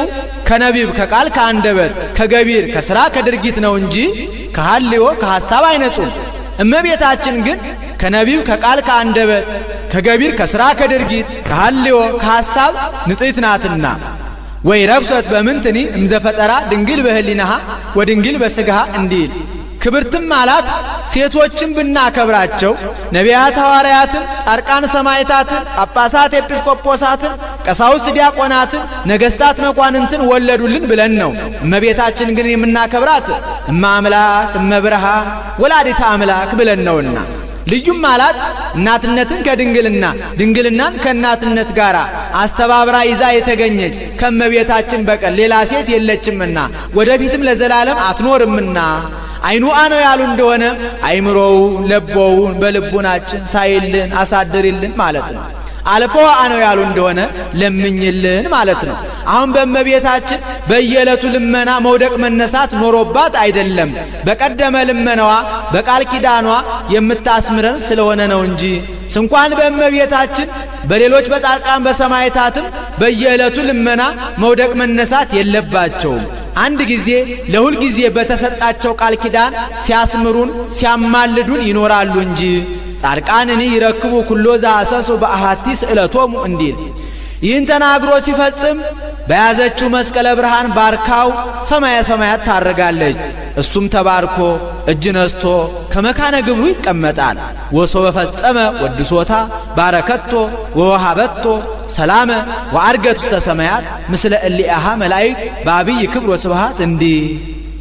ከነቢብ ከቃል ከአንደበት ከገቢር ከሥራ ከድርጊት ነው እንጂ ከሐልዮ ከሐሳብ አይነጹም። እመቤታችን ግን ከነቢብ ከቃል ከአንደበት ከገቢር ከሥራ ከድርጊት ከሐልዮ ከሐሳብ ንጽሕት ናትና። ወይ ረክሰት በምንትኒ እምዘፈጠራ ድንግል በህሊናሃ ወድንግል በሥጋሃ እንዲል ክብርትም አላት ሴቶችን ብናከብራቸው ነቢያት ሐዋርያትን፣ ጻድቃን ሰማዕታትን፣ ጳጳሳት ኤጲስቆጶሳትን፣ ቀሳውስት ዲያቆናትን፣ ነገሥታት መኳንንትን ወለዱልን ብለን ነው። እመቤታችን ግን የምናከብራት እመ አምላክ እመ ብርሃን ወላዲተ አምላክ ብለን ነውና። ልዩም አላት እናትነትን ከድንግልና ድንግልናን ከእናትነት ጋር አስተባብራ ይዛ የተገኘች ከእመቤታችን በቀር ሌላ ሴት የለችምና ወደፊትም ለዘላለም አትኖርምና። አይኑአ ነው ያሉ እንደሆነ አይምሮውን ለቦውን በልቡናችን ሳይልን አሳድሪልን ማለት ነው። አልፎ ነው ያሉ እንደሆነ ለምኝልን ማለት ነው። አሁን በእመቤታችን በየዕለቱ ልመና መውደቅ መነሳት ኖሮባት አይደለም። በቀደመ ልመናዋ በቃል ኪዳኗ የምታስምረን ስለሆነ ነው እንጂ ስንኳን በእመቤታችን በሌሎች በጻድቃን በሰማዕታትም በየዕለቱ ልመና መውደቅ መነሳት የለባቸውም። አንድ ጊዜ ለሁል ጊዜ በተሰጣቸው ቃል ኪዳን ሲያስምሩን ሲያማልዱን ይኖራሉ እንጂ ጻድቃንኒ ይረክቡ ኩሎ ዘአሰሱ በአሐቲ ስእለቶሙ እንዲል ይህን ተናግሮ ሲፈጽም በያዘችው መስቀለ ብርሃን ባርካው ሰማየ ሰማያት ታረጋለች። እሱም ተባርኮ እጅ ነስቶ ከመካነ ግብሩ ይቀመጣል። ወሶበ ፈጸመ ወድሶታ ባረከቶ ወወሃበቶ ሰላመ ወአርገት ውስተ ሰማያት ምስለ እሊአሃ መላእክት በአብይ ክብር ወስብሐት እንዲህ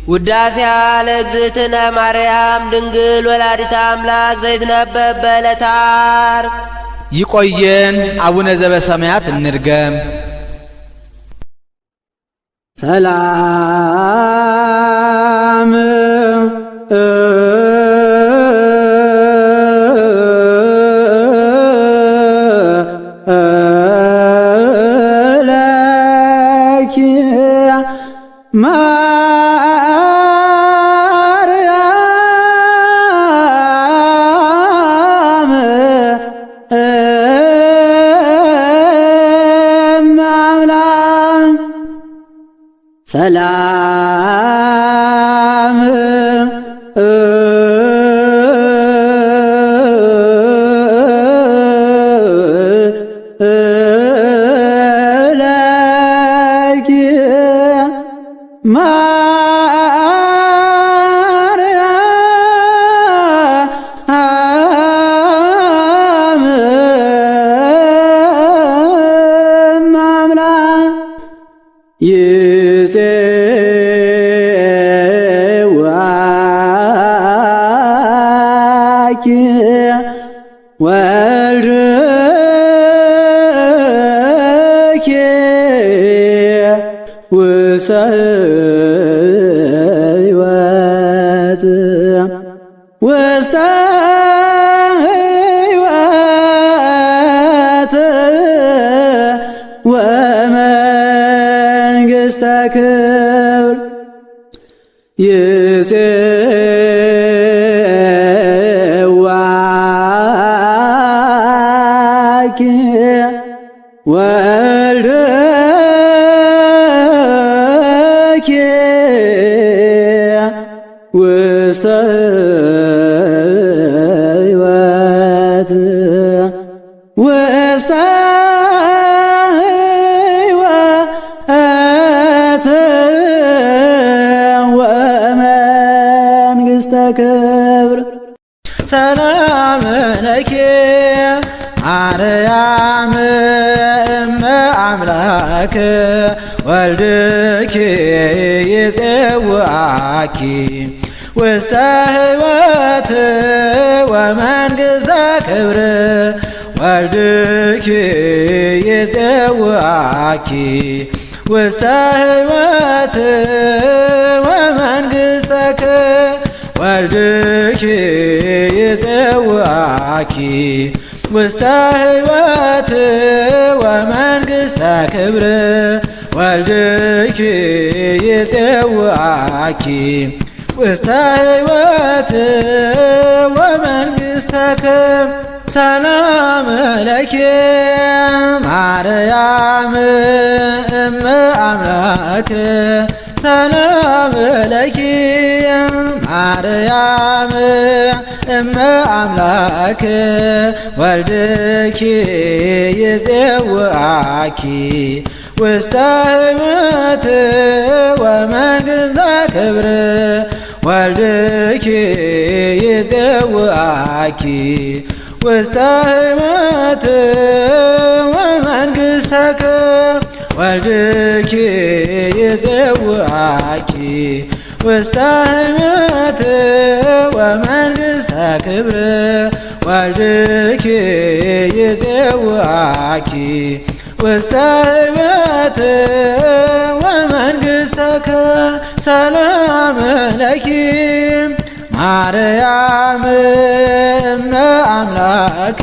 ውዳሴያ ለእግዝእትነ ማርያም ድንግል ወላዲተ አምላክ ዘይትነበብ በዕለተ ዓርብ። ይቆየን። አቡነ ዘበሰማያት እንድገም። ሰላም ለኪ ማርያም አምላክ ሰላም ለኪ ማርያም አምላክ ይፄዋኪ ወልድኪ ውስተ ሕይወት ውስተ ሕይወት ወመንግሥተ ክብር ይፄዋኪ ወልድኪ ውስተ ሕይወት ውስተ ሕይወት ወመንግሥተ ክብር ሰላም ለኪ ማርያም እመ አምላክ ወልድኪ ይፄውአኪ ውስተ ሕይወት ወመንግሥተ ክብር ወልድኪ ይፄውአኪ ውስተ ሕይወት ወመንግሥተ ክብር ወልድኪ ይፄውአኪ ውስተ ሕይወት ወመንግሥተ ክብር ወልድኪ ይፄውአኪ ውስተ ሕይወት ወመንግሥተ ክብር ሰላም ለኪ ማርያም እመ አምላክ ሰላም ለኪ ማርያም እመ አምላክ ወልድኪ ይፄውአኪ ውስተ ሕይወት ወመንግሥተ ክብር ወልድኪ ይፄውአኪ ውስተ ሕይወት ወመንግሥተ ክብር ወልድኪ ይፄውአኪ ውስተ ሕይወት ወመንግሥተ ክብር ወልድኪ ይፄውአኪ ውስተ ሕይወት ወመንግሥተ ክብር ሰላም ለኪ ማርያም እመ አምላክ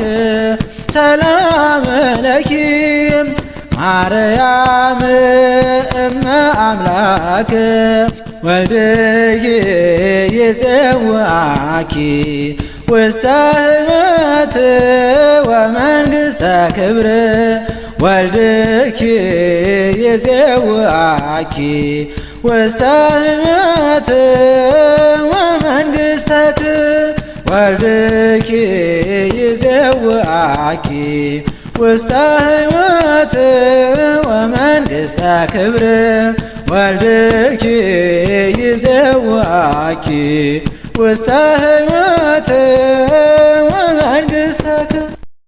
ሰላም ለኪ ማርያም እመ አምላክ ወልድኪ ይፄውአኪ ውስተ ሕይወት ወመንግሥተ ክብር ወልድኪ ይፄውአኪ ውስተ ሕይወት ወመንግሥተ ክብር ወልድኪ ይፄውአኪ ውስተ ሕይወት ወመንግሥተ ክብር ወልድኪ ይፄውአኪ ውስተ ሕይወት